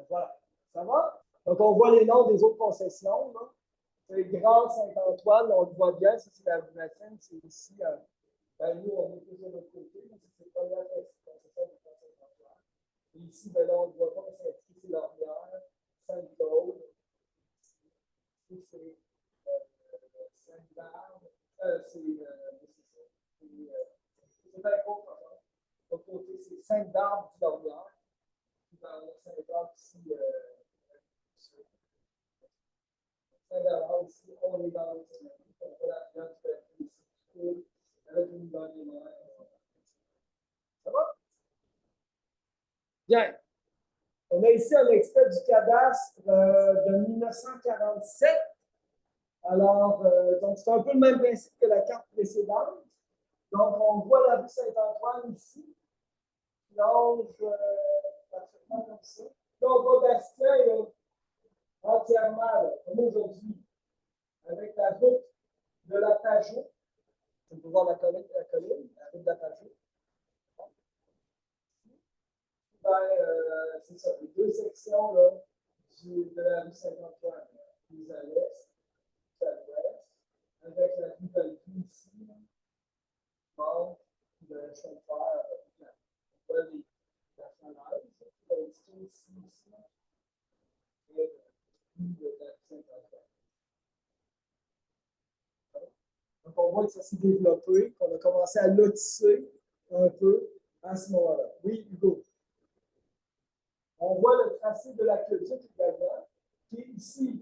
Voilà. Ça va? Donc, on voit les noms des autres concessions. C'est Grand Saint-Antoine, on le voit bien. Ça, c'est la Latine. C'est ici. Nous, on est plus de l'autre côté. C'est pas la concession de Saint-Antoine. Et ici, ben là, on ne voit pas, mais c'est l'Orient, Sainte-Claude. Ici, c'est Sainte-Barbe. C'est bien court, pardon. L'autre côté, c'est Sainte-Barbe du Lorient. Puis dans le Sainte-Barbe, ici, Saint-Bernard, ici, on est dans le Saint-Bernard. On voit la plante ici, avec une dans les mains. Ça va? Bien. On a ici un extrait du cadastre de 1947. Alors, donc c'est un peu le même principe que la carte précédente. Donc, on voit la rue Saint-Antoine ici, qui longe parfaitement comme ça. Là, on voit Bastien entièrement, là, comme aujourd'hui, avec la route de la Pajot. On peut voir la colline, la route de la Pajot. C'est ça, les deux sections là, de la rue Saint-Antoine, plus à l'est, plus à l'ouest, avec la rue Valvie ici, manque de chauffeur, on voit la falaise, la ici, et la rue de la rue Saint-Antoine. Donc, on voit que ça s'est développé, qu'on a commencé à lotisser un peu à ce moment-là. Oui, Hugo. On voit le tracé de l'aqueduc également, qui est ici.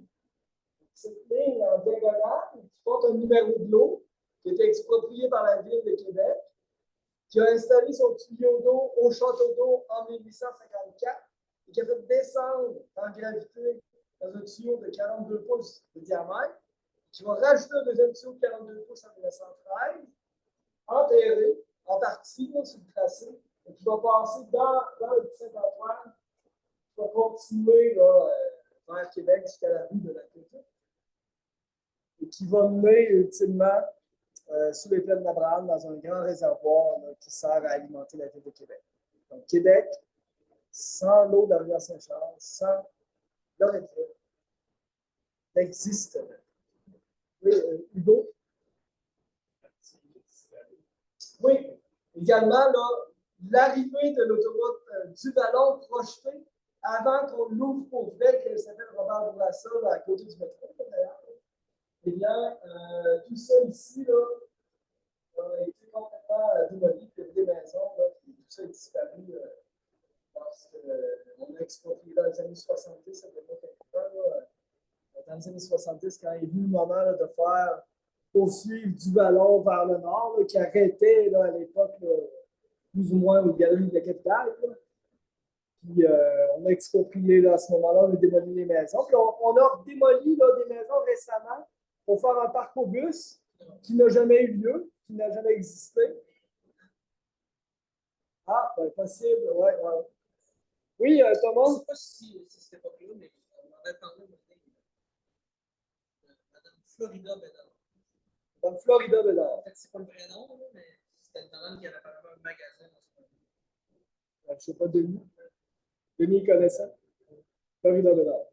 Cette ligne en diagonale qui porte un numéro de l'eau, qui a été exproprié par la ville de Québec, qui a installé son tuyau d'eau au château d'eau en 1854 et qui a fait descendre en gravité dans un tuyau de 42 pouces de diamètre, qui va rajouter un deuxième tuyau de 42 pouces en 1913, enterré en partie sur le tracé, et qui va passer dans le Saint-Antoine, qui va continuer là, vers Québec jusqu'à la rue de la Côte, et qui va mener ultimement sous les plaines d'Abraham dans un grand réservoir là, qui sert à alimenter la ville de Québec. Donc, Québec, sans l'eau de la rivière Saint-Charles, sans l'Oréfil, n'existe pas. Oui, Hugo? Oui, également, l'arrivée de l'autoroute du Vallon projetée avant qu'on l'ouvre pour vrai, qu'elle s'appelle Robert Bourassa, à côté du métro, d'ailleurs. Eh bien, tout ça ici, là, a été complètement démoli, puis des maisons, là, puis tout ça est disparu parce qu'on a exproprié dans les années 70, ça fait pas quelqu'un, dans les années 70, quand il est venu le moment là, de faire poursuivre du ballon vers le nord, là, qui arrêtait là, à l'époque plus ou moins aux galeries de la capitale. Là. Puis on a exproprié là, à ce moment-là, on a démoli les maisons. Puis on a démoli là, des maisons récemment pour faire un parc au bus qui n'a jamais eu lieu, qui n'a jamais existé. Ah, ben, possible, ouais. Oui, Thomas? Je ne sais pas si c'était pas là, mais on avait parlé de Madame Florida Bédard. Madame Florida Bédard. En fait, c'est pas le vrai nom, mais c'était une madame qui avait apparemment un magasin dans ce moment. Je ne sais pas, Denis. Denis connaît ça? Florida Bédard.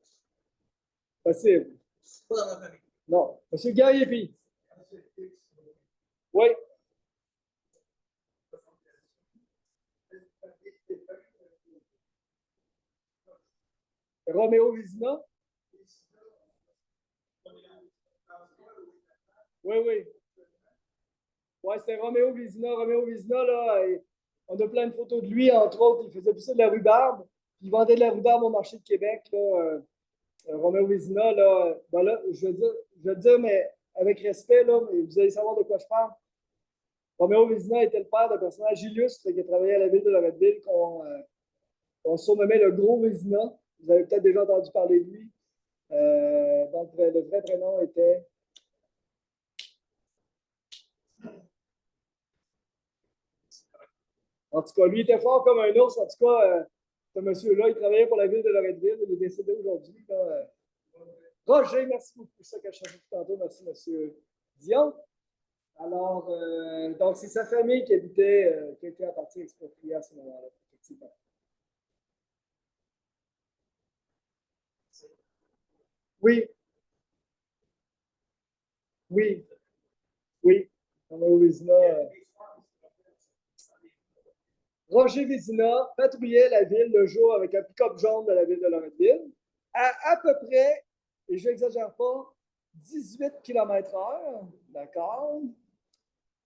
Possible. C'est pas dans ma famille. Non. Monsieur Guerrier-Py. Oui. Roméo Vizina? Oui, oui. Ouais, c'était Roméo Vézina. Roméo Vézina, là, on a plein de photos de lui, entre autres. Il faisait plus ça de la rhubarbe. Il vendait de la rhubarbe au marché de Québec. Là, Roméo Vézina, là, ben là, je veux dire, mais avec respect, là, mais vous allez savoir de quoi je parle. Roméo Vézina était le père d'un personnage illustre qui a travaillé à la ville de Loretteville, qu'on surnommait le Gros Vézina. Vous avez peut-être déjà entendu parler de lui. Donc, le vrai prénom était. En tout cas, lui était fort comme un ours. En tout cas, ce monsieur-là, il travaillait pour la ville de Loretteville. Il est décédé aujourd'hui. Roger, merci beaucoup pour ça que je cherchais tout tantôt. Merci, monsieur Dion. Alors, donc, c'est sa famille qui habitait, qui était à partir expropriée à ce moment-là, effectivement. Oui, oui, oui. Roméo Vézina, Roger Vézina patrouillait la ville le jour avec un pick-up jaune de la ville de Loretteville à peu près, et je n'exagère pas, 18 km/h, d'accord?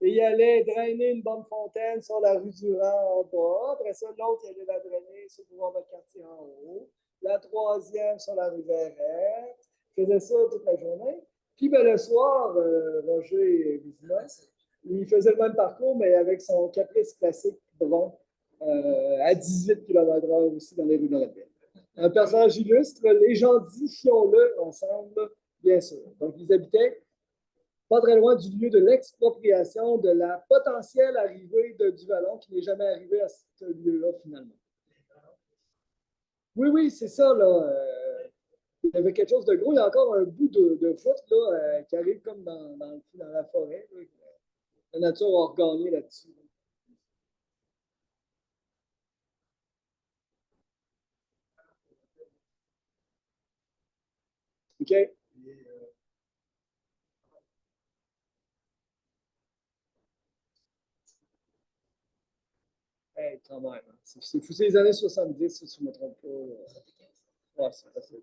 Et il allait drainer une bonne fontaine sur la rue Durand en bas. Après ça, l'autre, il allait la drainer sur le boulevard de quartier en haut. La troisième sur la rue Verrette. Il faisait ça toute la journée. Puis ben, le soir, Roger Vézina, il faisait le même parcours, mais avec son caprice classique brun à 18 km/h aussi dans les rues de la ville. Un personnage illustre, les gens disions-le ensemble, bien sûr. Donc, ils habitaient pas très loin du lieu de l'expropriation de la potentielle arrivée de Duvalon, qui n'est jamais arrivé à ce lieu-là, finalement. Oui, oui, c'est ça, là. Il y avait quelque chose de gros. Il y a encore un bout de foot là, qui arrive comme dans la forêt. Là. La nature a regagné là-dessus. OK? Hey, quand même. C'est fou, c'est les années 70, si tu ne me trompes pas. Ouais, c'est facile.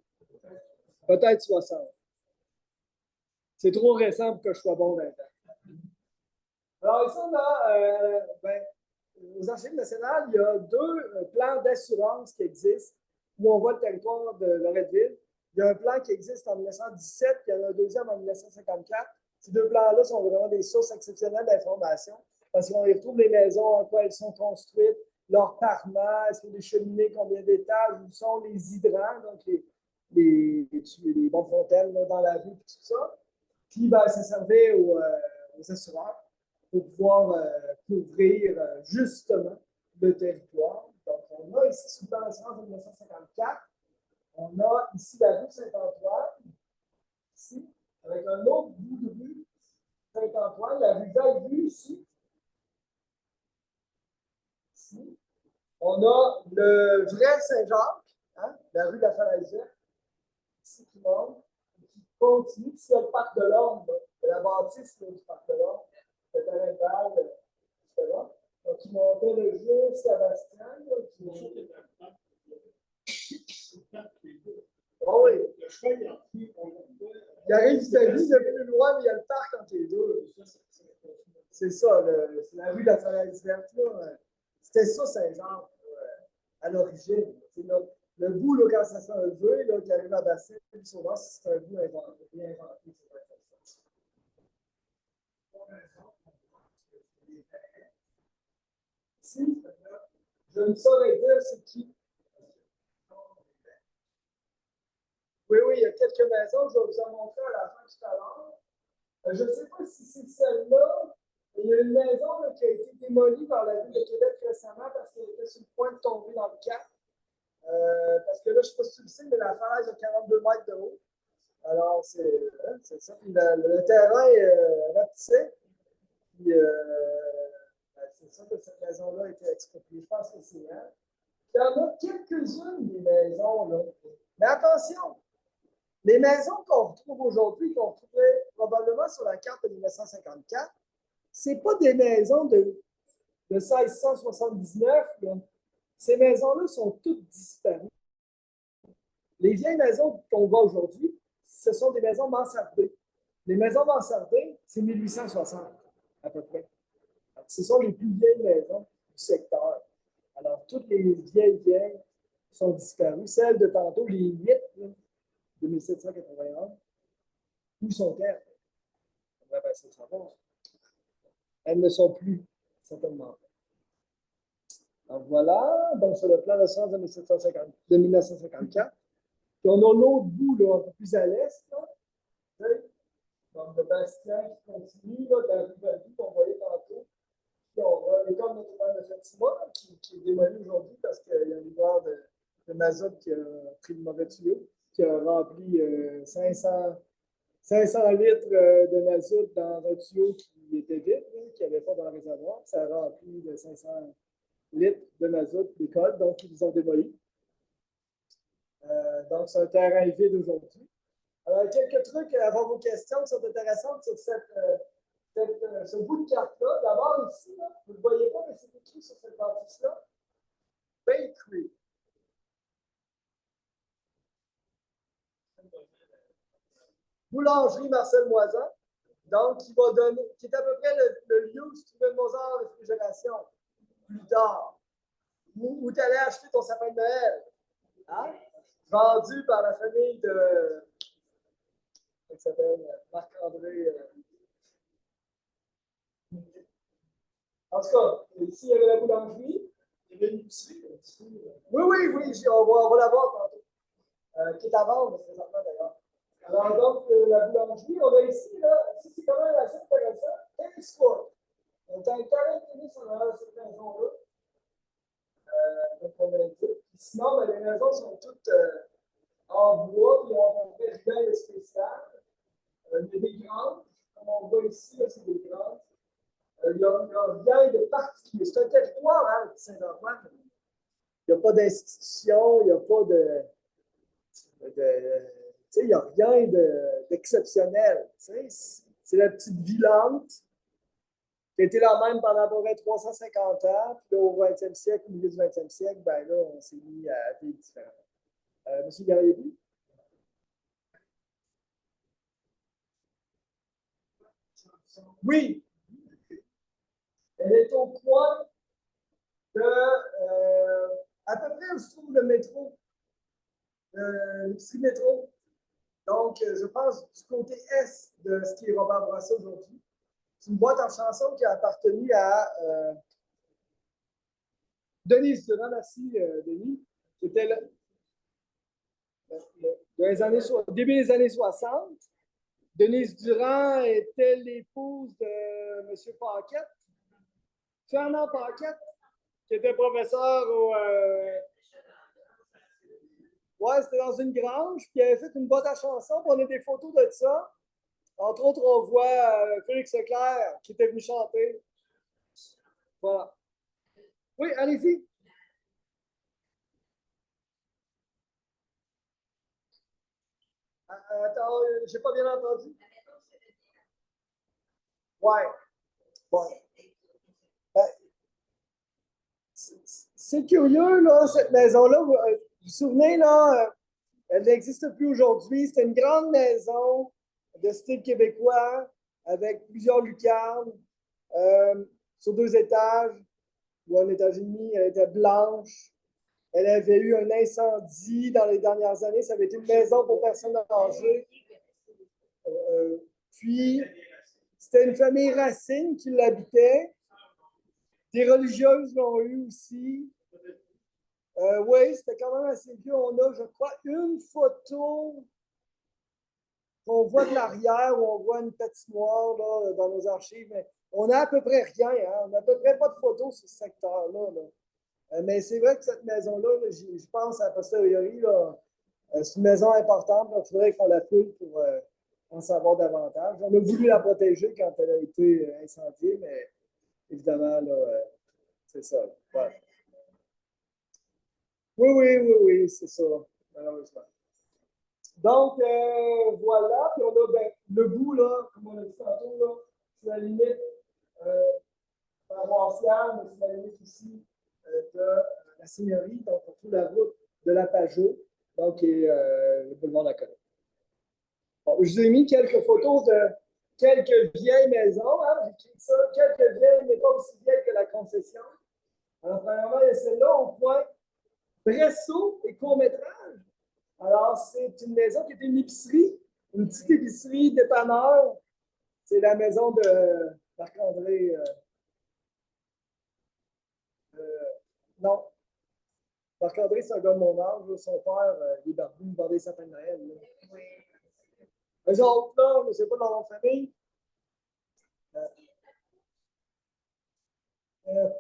Peut-être 60. C'est trop récent pour que je sois bon dans le temps. Alors, ici, on a, ben, aux Archives nationales, il y a deux plans d'assurance qui existent où on voit le territoire de Loretteville. Il y a un plan qui existe en 1917, puis il y en a un deuxième en 1954. Ces deux plans-là sont vraiment des sources exceptionnelles d'informations parce qu'on y retrouve les maisons, en quoi elles sont construites, leur parement, est-ce qu'il y a des cheminées, combien d'étages, où sont les hydrants, donc les bonnes fontaines là, dans la rue, tout ça. Puis, ben, ça servait aux assureurs pour pouvoir couvrir justement le territoire. Donc, on a ici, sous le plan d'assurance de 1954, on a ici la rue Saint-Antoine, ici, avec un autre bout de rue Saint-Antoine, la rue Valvue ici. Ici. On a le vrai Saint-Jacques, hein, la rue de la Falaise verte, ici qui monte, qui continue. Ici, il y a le parc de l'Orme, la bâtisse du parc de l'Orme, le terrain de balle, etc. Donc, il montait le jeu Sébastien. Oh oui. Il arrive d'Italie de plus loin, mais il y a le parc entre les deux. C'est ça, c'est la rue de la Falaise verte. C'était ça, Saint-Jean, à l'origine. Le bout, là, quand ça fait un vœu, là, qui arrive à Bassin, souvent, c'est un bout inventé, bien inventé. Ici, je ne saurais dire c'est qui. Oui, oui, il y a quelques maisons, je vais vous en montrer à la fin tout à l'heure. Je ne sais pas si c'est celle-là. Il y a une maison là, qui a été démolie par la ville de Québec récemment parce qu'elle était sur le point de tomber dans le cap. Parce que là, je ne sais pas si tu le sais, mais la falaise a 42 mètres de haut. Alors, c'est ça. Puis le terrain rapetissait. Puis, ben, c'est ça que cette maison-là a été expropriée. Je pense que c'est elle. Il y en a quelques-unes des maisons, là. Mais attention, les maisons qu'on retrouve aujourd'hui, qu'on trouvait probablement sur la carte de 1954, ce n'est pas des maisons de 1679. Là. Ces maisons-là sont toutes disparues. Les vieilles maisons qu'on voit aujourd'hui, ce sont des maisons mansardées. Les maisons mansardées, c'est 1860 à peu près. ce sont les plus vieilles maisons du secteur. Alors, toutes les vieilles sont disparues. Celles de tantôt, les 8 là, de 1791, où sont-elles? On devrait bien le savoir. Elles ne sont plus, certainement pas. Donc voilà, donc sur le plan de science de 1954. Puis on a l'autre bout, là, un peu plus à l'est, là. Donc le Bastien qui continue, là, de la rue Vallée qu'on voyait tantôt. Puis on a l'école Notre-Dame de Fatima, qui est démolie aujourd'hui parce qu'il y a un livreur de mazout qui a pris le mauvais tuyau, qui a rempli 500 litres de mazout dans un tuyau qui était vide, qui n'avait pas dans le réservoir. Ça a rempli de 500 litres de mazout l'école, donc ils ont démoli. Donc, c'est un terrain vide aujourd'hui. Alors, quelques trucs avant vos questions qui sont intéressantes sur ce bout de carte-là. D'abord, ici, là, vous ne le voyez pas, mais c'est écrit sur cette bâtisse-là. Bakery. Boulangerie Marcel Moisan. Donc, qui est à peu près le lieu où se trouvait Mozart Réfrigération plus tard. Où tu allais acheter ton sapin de Noël. Hein? Vendu par la famille de. Comment il s'appelle? Marc-André. En tout cas, ici, il y avait la boulangerie. Il y avait une épicerie. Oui, on va la voir tantôt. Qui est à vendre présentement d'ailleurs. Alors, donc, la boulangerie, on a ici, là, ici, c'est quand même assez intéressant. Tennis court. Donc, un terrain de tennis, on a cette maison-là. Donc, on a dit. Sinon, ben, les maisons sont toutes en bois, puis on fait rien de spécial. Il y a des granges, comme on voit ici, là, c'est des granges. Il n'y a rien de particulier. C'est un territoire, hein, Saint-Antoine. Il n'y a pas d'institution, il n'y a pas de il n'y a rien d'exceptionnel. C'est la petite villante qui a été là même pendant à peu près 350 ans. Puis là, au 20e siècle, au milieu du 20e siècle, ben là, on s'est mis à vivre différemment. Monsieur Garriébi? Oui. Elle est au coin de à peu près où se trouve le métro, le petit métro. Donc, je pense du côté est de ce qui est Robert Bourassa aujourd'hui. C'est une boîte en chanson qui a appartenu à Denise Durand. Merci, Denis. C'était début des années 60. Denise Durand était l'épouse de M. Paquette, Fernand Paquette, qui était professeur au. Ouais, c'était dans une grange, puis il avait fait une boîte à chansons, puis on a des photos de ça. Entre autres, on voit Félix Leclerc qui était venu chanter. Voilà. Oui, allez-y. Attends, j'ai pas bien entendu. Ouais. Bon. Ben, c'est curieux, là, cette maison-là. Vous vous souvenez, là, elle n'existe plus aujourd'hui. C'était une grande maison de style québécois avec plusieurs lucarnes sur 2 étages ou un étage et demi. Elle était blanche. Elle avait eu un incendie dans les dernières années. Ça avait été une maison pour personnes âgées. Puis, c'était une famille Racine qui l'habitait. Des religieuses l'ont eu aussi. Oui, c'était quand même assez vieux. On a, je crois, une photo qu'on voit de l'arrière où on voit une patinoire là, dans nos archives. Mais on n'a à peu près rien. Hein? On n'a à peu près pas de photos sur ce secteur-là. Là. Mais c'est vrai que cette maison-là, là, je pense à posteriori, c'est une maison importante. Il faudrait qu'on la fouille pour en savoir davantage. On a voulu la protéger quand elle a été incendiée, mais évidemment, là, c'est ça. Ouais. Oui, c'est ça, malheureusement. Donc, voilà. Puis on a le bout, là, comme on a dit tantôt, là, c'est la limite paroissiale, mais c'est la limite ici de la seigneurie. Donc, on trouve la route de la Pajot, donc, qui est le boulevard de la Colonne. Bon, je vous ai mis quelques photos de quelques vieilles maisons. Hein, j'écris ça. Quelques vieilles, mais pas aussi vieilles que la concession. Alors, premièrement, il y a celle-là, on pointe Bressault et court-métrage. Alors, c'est une maison qui est une épicerie, une petite épicerie dépanneur. C'est la maison de Marc-André. Non. Marc-André, c'est un gars de mon âge. Son père, il est barbu, il vendait des sapins de Noël. Eux autres, là, je ne sais pas dans leur famille.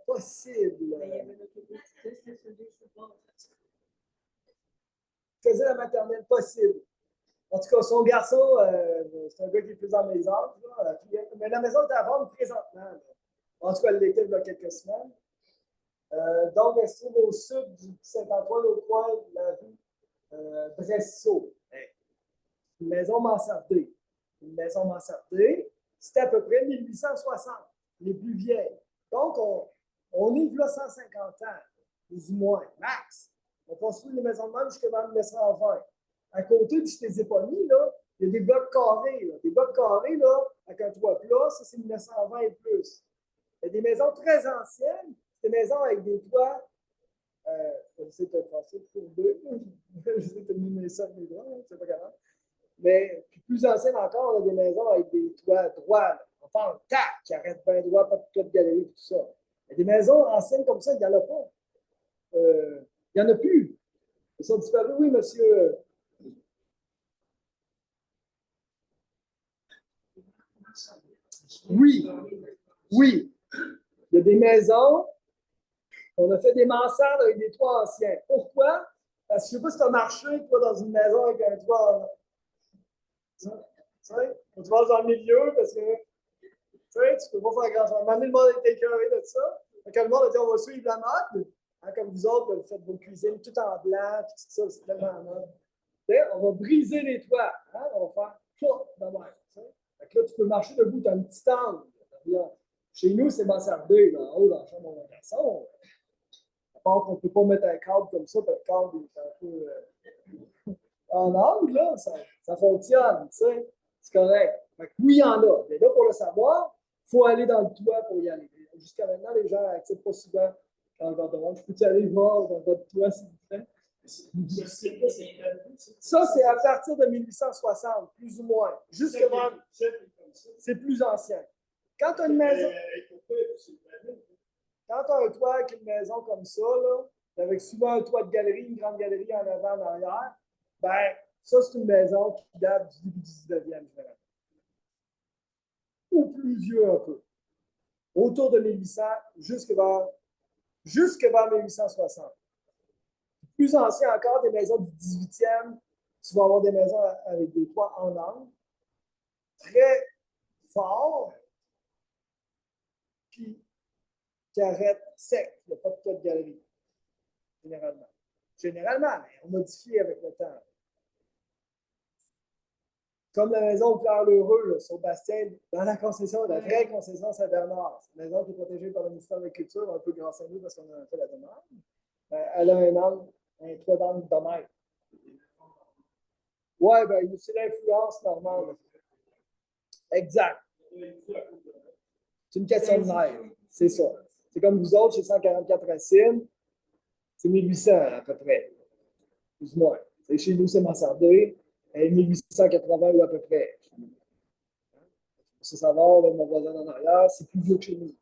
Possible. Faisait la maternelle possible. En tout cas, son garçon, c'est un gars qui est plus dans mes âges. Là, mais la maison est à vendre présentement. Là. En tout cas, elle l'était il y a quelques semaines. Donc, elle se trouve au sud du Saint-Antoine, au coin de la rue Bressault. Une maison mansardée. Une maison mansardée, c'était à peu près 1860, les plus vieilles. Donc, on est là 150 ans, plus ou moins, max. On construit les maisons de même jusqu'à 1920. À côté, puis je ne les ai pas mis, là, il y a des blocs carrés. Là. Des blocs carrés, là, avec un toit plat, ça, c'est 1920 et plus. Il y a des maisons très anciennes, des maisons avec des toits, je sais pas passer pour deux, je sais pas mis ça avec mes doigts, hein, c'est pas grave. Mais plus anciennes encore, on a des maisons avec des toits droits. Là. On parle tac, qui arrête bien droit, pas de toit de galerie, tout ça. Il y a des maisons anciennes comme ça, il n'y en a pas. Il n'y en a plus. Ils sont disparus, oui, monsieur. Oui, oui. Il y a des maisons, on a fait des mansardes avec des toits anciens. Pourquoi? Parce que je ne sais pas si tu as marché, toi, dans une maison avec un toit. Tu vas dans le milieu parce que tu ne peux pas faire grand-chose. À un moment donné, le monde était écœuré de ça. Quand le monde a dit on va suivre la mode, hein, comme vous autres, vous faites vos cuisines tout en blanc, puis tout ça, c'est tellement en mode. On va briser les toits. Hein, on va faire tout de même. Fait que là, tu peux marcher debout, tu as un petit angle. Chez nous, c'est mansardé, là, en haut, dans la chambre de garçon. À part qu'on ne peut pas mettre un cadre comme ça, parce que le cadre est un peu en angle, là, ça fonctionne, tu sais. C'est correct. Fait que oui, il y en a. Mais là, pour le savoir, il faut aller dans le toit pour y aller. Jusqu'à maintenant, les gens n'acceptent pas souvent quand je leur demande je peux-tu aller voir dans votre toit, s'il vous plaît? Ça, c'est à partir de 1860, plus ou moins. Justement, c'est plus ancien. Quand tu as une maison. Quand tu as un toit avec une maison comme ça, là, avec souvent un toit de galerie, une grande galerie en avant, en arrière, ben, ça, c'est une maison qui date du début du 19e, généralement. Ou plus vieux un peu. Autour de 1800, jusque vers 1860. Plus ancien encore, des maisons du 18e, tu vas avoir des maisons avec des toits en angle, très forts, puis qui arrêtent sec. Il n'y a pas de toit de galerie, généralement. Généralement, mais on modifie avec le temps. Comme la maison au Clair-Lheureux, sur Bastien, dans la concession, la vraie concession Saint-Bernard. C'est une maison qui est protégée par le ministère de la Culture, un peu grâce à nous parce qu'on a fait la demande. Elle a un toit d'angle de mètre. Oui, ben, c'est l'influence normale. Exact. C'est une question de mètre. C'est ça. C'est comme vous autres, chez 144 Racines, c'est 1800 à peu près. Plus ou moins. Et chez nous, c'est mansardé. 1880 ou à peu près. C'est savoir, mon voisin en arrière, c'est plus vieux que chez nous.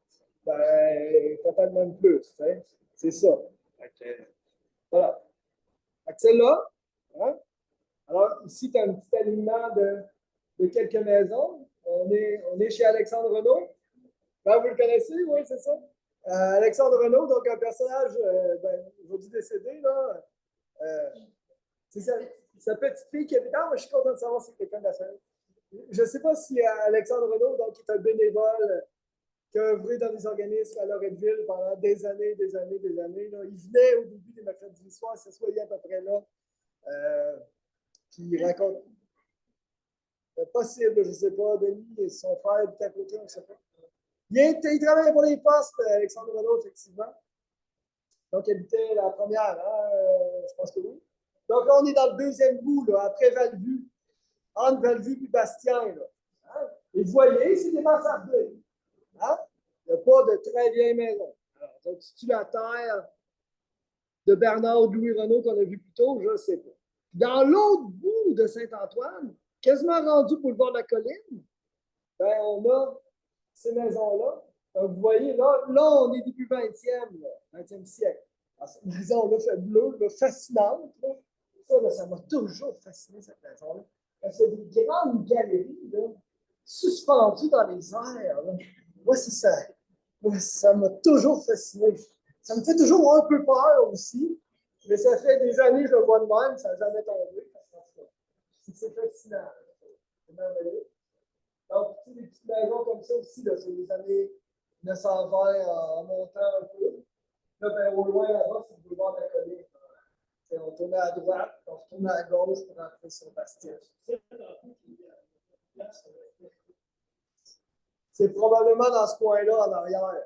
Ben, peut-être même plus. C'est ça. Voilà. Celle-là, hein? Alors, ici, tu as un petit alignement de quelques maisons. On est chez Alexandre Renaud. Ben, vous le connaissez, oui, c'est ça. Alexandre Renaud, donc un personnage aujourd'hui décédé, là. C'est sa petite fille qui habite. Ah, moi, je suis content de savoir si c'est quelqu'un de la famille. Je ne sais pas si Alexandre Renaud, donc, qui est un bénévole, qui a œuvré dans des organismes à Loretteville pendant des années. Là. Il venait au début des mercredis soirs, il s'assoyait à peu près là. Puis il raconte. Possible, je ne sais pas, Denis et son frère habitent à côté, on ne sait pas. Il travaillait pour les postes, Alexandre Renaud, effectivement. Donc, il habitait la première, hein, je pense que oui. Donc là, on est dans le deuxième bout, là, après Valvu, entre Valvu et Bastien. Là. Hein? Et vous voyez, c'est des mansardés. Hein? Il n'y a pas de très vieille maison. Alors, c'est-tu la terre de Bernard ou de Louis Renault qu'on a vu plus tôt? Je ne sais pas. Dans l'autre bout de Saint-Antoine, quasiment rendu boulevard de la Colline, ben, on a ces maisons-là. Donc, vous voyez, là, on est début 20e siècle. Alors, cette maison-là fait bleu, là, fascinante. Là. Ça, là, ça m'a toujours fasciné, cette maison-là. Parce que des grandes galeries, là, suspendues dans les airs. Là. Moi, c'est ça. Moi, ça m'a toujours fasciné. Ça me fait toujours un peu peur aussi. Mais ça fait des années que je le vois de même, ça n'a jamais tombé. C'est fascinant. C'est merveilleux. Donc, des petites maisons comme ça aussi, c'est les années 1920 en montant un peu. Là, ben, au loin là-bas, c'est le boulevard de la Colline. On tournait à droite, on retournait à gauche pour rentrer sur Bastille. C'est probablement dans ce coin-là, en arrière.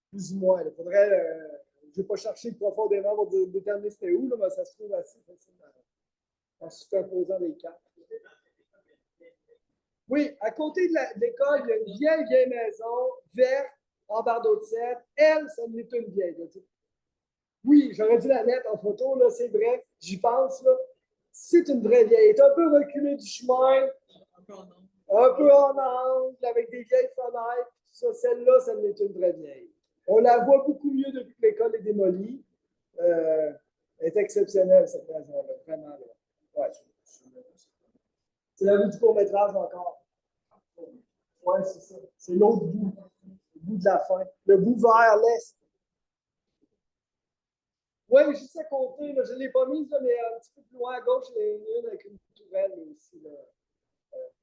Plus ou moins. Il faudrait. Je n'ai pas cherché profondément pour déterminer c'était où, là, mais ça se trouve assez facilement. En superposant les cartes. Oui, à côté de l'école, il y a une vieille maison verte en bardeau de cèdre. Elle, ça n'est une vieille. Là, oui, j'aurais dû la mettre en photo, là, c'est vrai, j'y pense. Là. C'est une vraie vieille. Elle est un peu reculée du chemin, un peu en angle, avec des vieilles fenêtres. Celle-là, ça n'est une vraie vieille. On la voit beaucoup mieux depuis que l'école est démolie. Elle est exceptionnelle, cette maison-là, vraiment. Là. Ouais. C'est la vue du court-métrage encore. Oui, c'est ça. C'est l'autre bout. Le bout de la fin. Le bout vers l'est. Oui, juste à côté, là, je ne l'ai pas mise, mais un petit peu plus loin à gauche, il y en a une avec une tourelle aussi, là,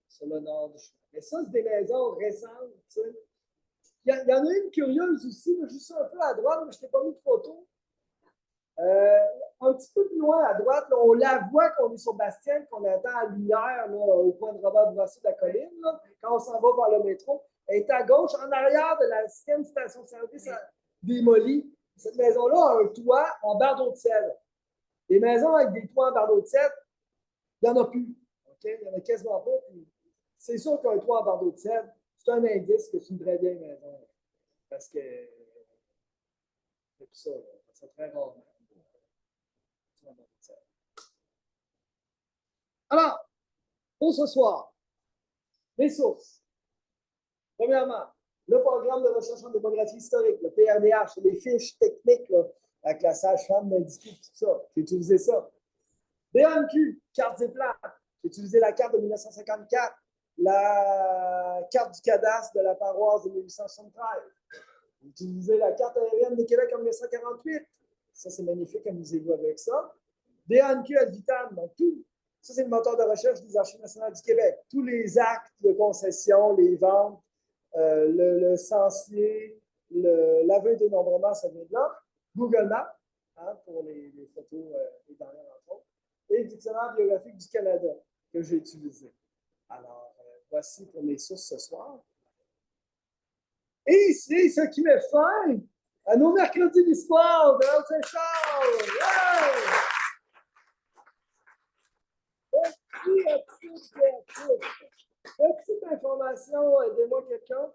sur le nord du chemin. Mais ça, c'est des maisons récentes. Tu sais. Il y en a une curieuse aussi, là, juste un peu à droite, mais je ne t'ai pas mis de photo. Un petit peu plus loin à droite, là, on la voit qu'on est sur Bastien, qu'on attend à lumière là, au coin de Robert Bourassa de la colline, là, quand on s'en va vers le métro. Elle est à gauche, en arrière de la 6e station-service démolie. Cette maison-là a un toit en bardeau de cèdre. Les maisons avec des toits en bardeau de cèdre, il n'y en a plus. Okay? Il n'y en a quasiment pas. C'est sûr qu'un toit en bardeau de cèdre, c'est un indice que c'est une très vieille maison. Parce que c'est tout ça. C'est très rare. Alors, pour ce soir, les sources. Premièrement, le programme de recherche en démographie historique, le PRDH, les fiches techniques là, avec la sage-femme d'indiquer tout ça. J'ai utilisé ça. BMQ, carte des plans. J'ai utilisé la carte de 1954, la carte du cadastre de la paroisse de 1873. J'ai utilisé la carte aérienne de Québec en 1948. Ça, c'est magnifique, amusez-vous avec ça. DNQ ad vitam, donc tout. Ça, c'est le moteur de recherche des Archives nationales du Québec. Tous les actes de concession, les ventes, le censier, l'aveu et dénombrement, ça vient de là. Google Maps, hein, pour les photos, les dernières entre autres. Et le dictionnaire biographique du Canada, que j'ai utilisé. Alors, voici pour mes sources ce soir. Et c'est ce qui met fin à nos mercredis d'histoire de Saint-Charles. Ouais! Merci à tous et à tous. Petite information, aidez-moi quelqu'un.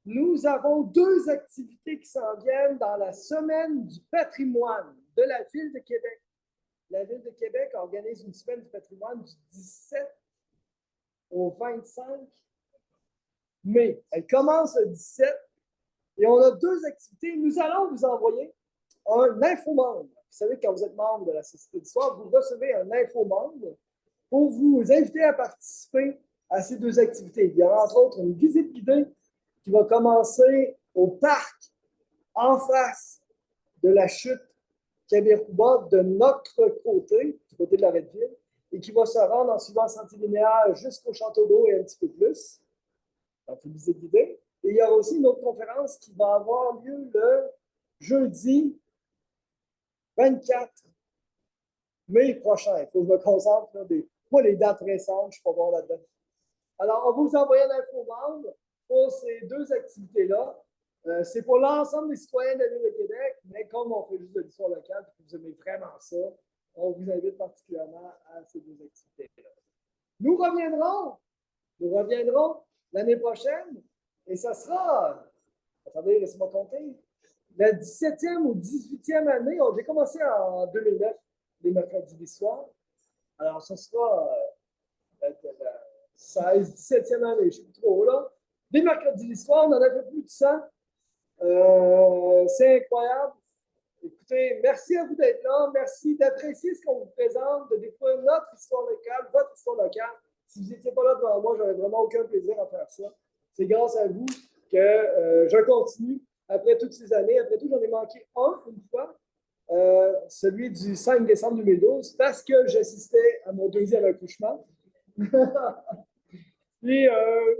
Nous avons 2 activités qui s'en viennent dans la semaine du patrimoine de la Ville de Québec. La Ville de Québec organise une semaine du patrimoine du 17 au 25 mai. Elle commence le 17 et on a 2 activités. Nous allons vous envoyer un infomembre. Vous savez, quand vous êtes membre de la Société d'histoire, vous recevez un infomembre pour vous inviter à participer à ces 2 activités. Il y aura entre autres une visite guidée qui va commencer au parc en face de la chute Kabirouba de notre côté, du côté de la Redeville, et qui va se rendre en suivant le sentier linéaire jusqu'au château d'eau et un petit peu plus. Donc, une visite guidée. Et il y aura aussi une autre conférence qui va avoir lieu le jeudi 24 mai prochain. Il faut que je me concentre. Moi, les dates récentes, je ne suis pas bon là-dedans. Alors, on va vous envoyer un infomembre pour ces 2 activités-là. C'est pour l'ensemble des citoyens de la Ville de Québec, mais comme on fait juste de l'histoire locale et que vous aimez vraiment ça, on vous invite particulièrement à ces 2 activités-là. Nous reviendrons Nous reviendrons l'année prochaine et ça sera, attendez, laissez-moi compter, la 17e ou 18e année. J'ai commencé en 2009, les mercredis du soir. Alors, ça sera la 16, 17e année, je ne sais plus trop là. Des mercredis du soir, on en a fait plus de 100. C'est incroyable. Écoutez, merci à vous d'être là. Merci d'apprécier ce qu'on vous présente, de découvrir notre histoire locale, votre histoire locale. Si vous n'étiez pas là devant moi, j'aurais vraiment aucun plaisir à faire ça. C'est grâce à vous que je continue après toutes ces années. Après tout, j'en ai manqué une fois, celui du 5 décembre 2012, parce que j'assistais à mon deuxième accouchement. Puis,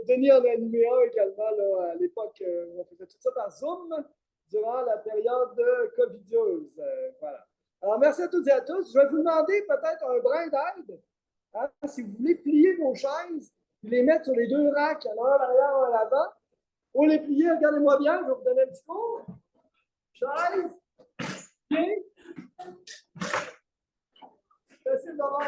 Denis en a animé un également là, à l'époque où on faisait tout ça par Zoom durant la période covidieuse. Voilà. Alors, merci à toutes et à tous. Je vais vous demander peut-être un brin d'aide. Hein, si vous voulez plier vos chaises, les mettre sur les deux racks, un à l'arrière, un à l'avant. Pour les plier, regardez-moi bien, je vais vous donner un petit cours. Chaise, pied. Facile de voir.